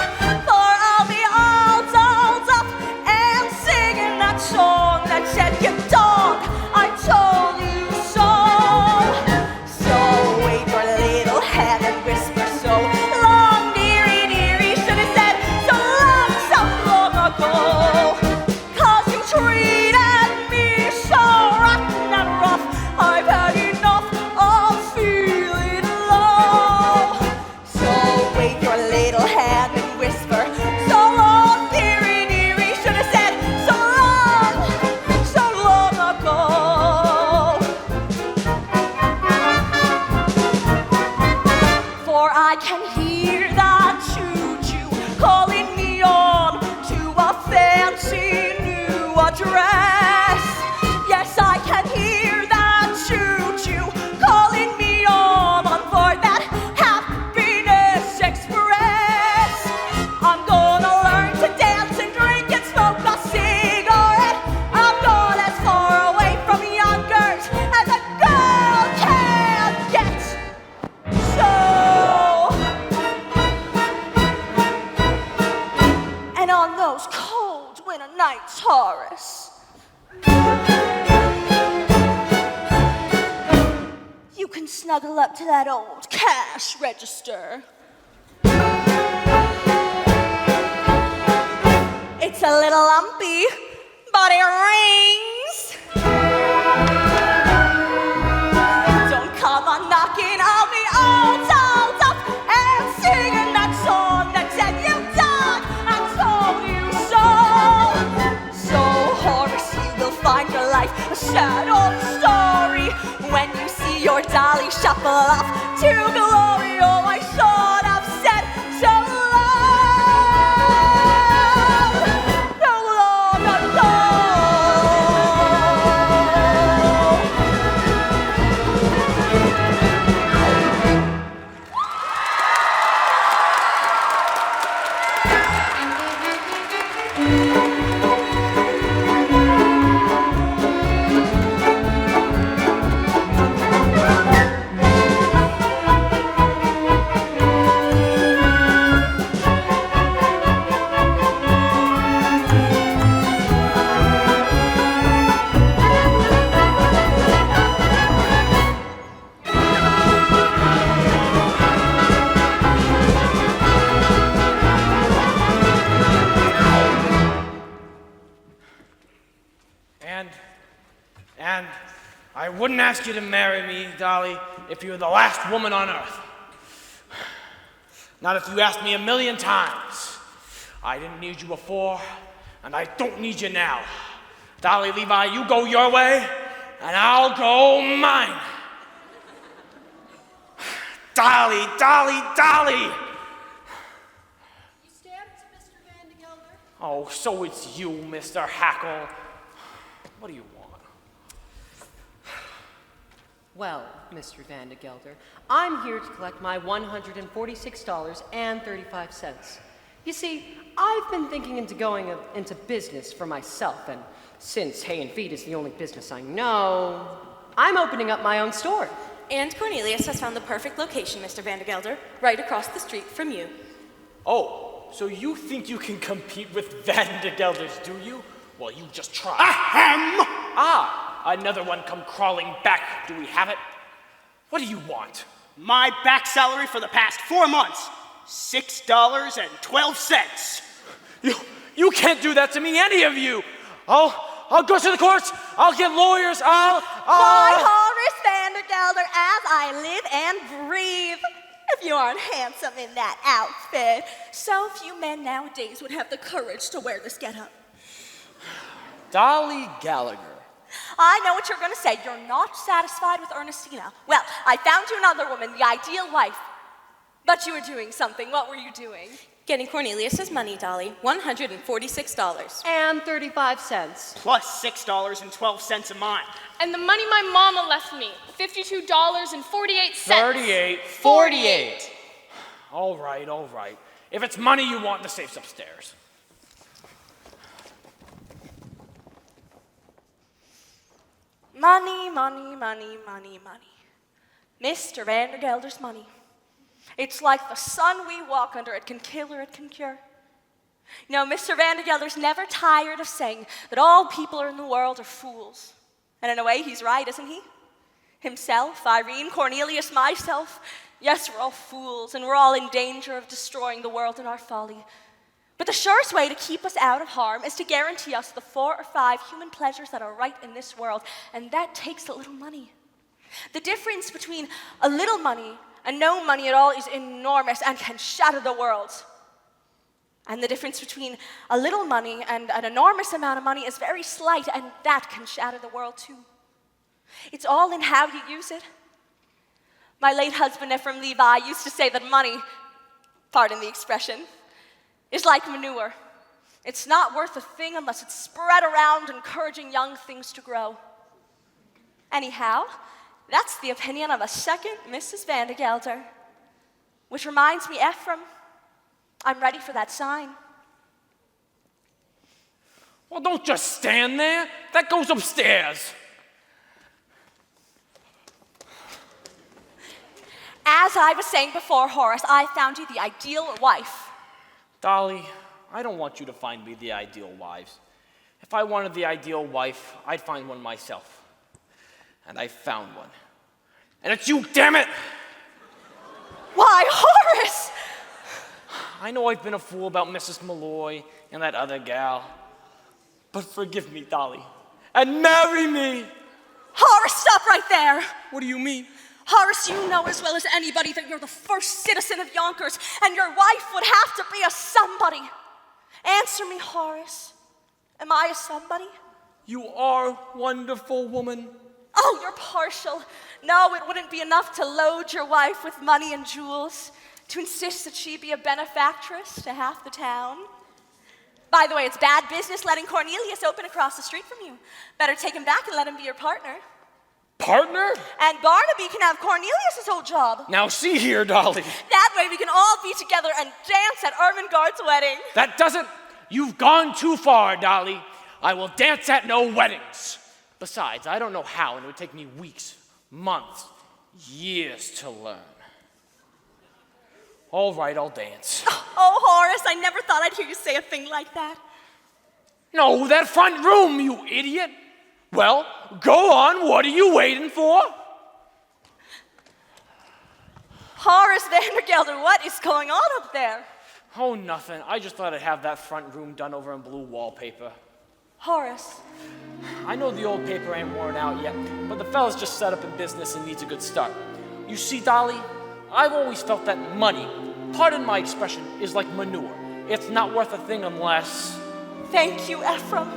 S2: For I'll be all dolled up and singing that song that said, you dog, I told you so. So wave your little hand and whisper so long, dearie, dearie. Should have said so long ago. 'Cause you treated me so rotten and rough. I dress. Yes, I can hear that choo-choo calling me on board that Happiness Express. I'm gonna learn to dance and drink and smoke a cigarette. I'm gone as far away from youngers as a girl can get. So, and on those cold winter nights, Horace, you can snuggle up to that old cash register. It's a little lumpy, but it rings. Don't come on knocking, I'll be all dolled up and singing that song that said you dog, I told you so. So, Horace, you will find your life a sad old story when you see your Dolly shuffle off to glory. Oh, I should have said so long ago.
S4: And I wouldn't ask you to marry me, Dolly, if you were the last woman on earth. Not if you asked me 1,000,000 times. I didn't need you before, and I don't need you now. Dolly Levi, you go your way, and I'll go mine. Dolly, Dolly, Dolly!
S10: You stamped, Mr. Van de Gelder?
S4: Oh, so it's you, Mr. Hackle. What do you want?
S8: Well, Mr. Van de Gelder, I'm here to collect my $146.35. You see, I've been thinking into going into business for myself, and since Hay and Feed is the only business I know, I'm opening up my own store.
S5: And Cornelius has found the perfect location, Mr. Van de Gelder, right across the street from you.
S4: Oh, so you think you can compete with Van de Gelders, do you? Well, you just try.
S7: Ahem!
S4: Ah, another one come crawling back. Do we have it? What do you want?
S7: My back salary for the past 4 months, $6.12.
S4: You can't do that to me, any of you. I'll go to the courts. I'll get lawyers.
S2: By Horace Van de Gelder, as I live and breathe. If you aren't handsome in that outfit, so few men nowadays would have the courage to wear this getup.
S3: Dolly Gallagher.
S2: I know what you're going to say. You're not satisfied with Ernestina. Well, I found you another woman, the ideal wife. But you were doing something. What were you doing?
S5: Getting Cornelius's money, Dolly. $146.
S8: And 35 cents.
S7: Plus $6.12 of mine.
S9: And the money my mama left me, $52.48.
S4: 48. All right. If it's money you want, the safe's upstairs.
S2: Money, money, money, money, money. Mr. Van de Gelder's money. It's like the sun we walk under. It can kill or it can cure. You know, Mr. Van de Gelder's never tired of saying that all people in the world are fools. And in a way, he's right, isn't he? Himself, Irene, Cornelius, myself. Yes, we're all fools, and we're all in danger of destroying the world in our folly. But the surest way to keep us out of harm is to guarantee us the 4 or 5 human pleasures that are right in this world, and that takes a little money. The difference between a little money and no money at all is enormous and can shatter the world. And the difference between a little money and an enormous amount of money is very slight, and that can shatter the world too. It's all in how you use it. My late husband, Ephraim Levi, used to say that money, pardon the expression, is like manure. It's not worth a thing unless it's spread around, encouraging young things to grow. Anyhow, that's the opinion of a second Mrs. Vandergelder. Which reminds me, Ephraim, I'm ready for that sign.
S4: Well, don't just stand there. That goes upstairs.
S2: As I was saying before, Horace, I found you the ideal wife.
S4: Dolly, I don't want you to find me the ideal wives. If I wanted the ideal wife, I'd find one myself. And I found one. And it's you, damn it!
S2: Why, Horace!
S4: I know I've been a fool about Mrs. Malloy and that other gal. But forgive me, Dolly, and marry me!
S2: Horace, stop right there!
S3: What do you mean?
S2: Horace, you know as well as anybody that you're the first citizen of Yonkers, and your wife would have to be a somebody. Answer me, Horace. Am I a somebody?
S3: You are a wonderful woman.
S2: Oh, you're partial. No, it wouldn't be enough to load your wife with money and jewels, to insist that she be a benefactress to half the town. By the way, it's bad business letting Cornelius open across the street from you. Better take him back and let him be your partner.
S4: Partner?
S2: And Barnaby can have Cornelius' whole job.
S4: Now see here, Dolly.
S2: That way we can all be together and dance at Ermengarde's wedding.
S4: That doesn't... You've gone too far, Dolly. I will dance at no weddings. Besides, I don't know how, and it would take me weeks, months, years to learn. All right, I'll dance.
S2: Oh, Horace, I never thought I'd hear you say a thing like that.
S4: No, that front room, you idiot. Well, go on. What are you waiting for?
S2: Horace Vandergelder, what is going on up there?
S4: Oh, nothing. I just thought I'd have that front room done over in blue wallpaper.
S2: Horace.
S4: I know the old paper ain't worn out yet, but the fella's just set up in business and needs a good start. You see, Dolly, I've always felt that money, pardon my expression, is like manure. It's not worth a thing unless...
S2: Thank you, Ephraim.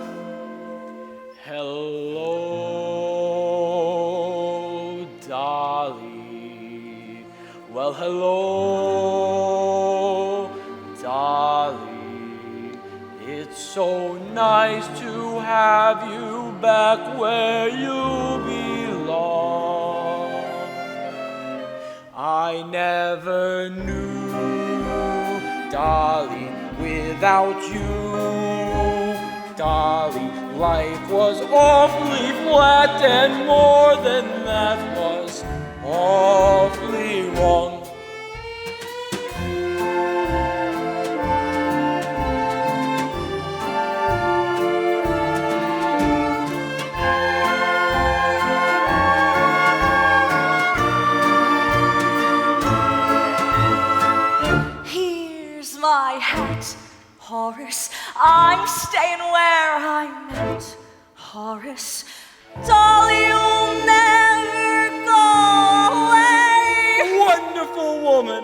S4: Hello, Dolly. Well, hello, Dolly. It's so nice to have you back where you belong. I never knew, Dolly, without you, Dolly, life was awfully flat, and more than that was awfully wrong.
S2: Here's my hat, Horace. I'm staying where I'm at, Horace. Dolly, you'll never go away.
S3: Wonderful woman.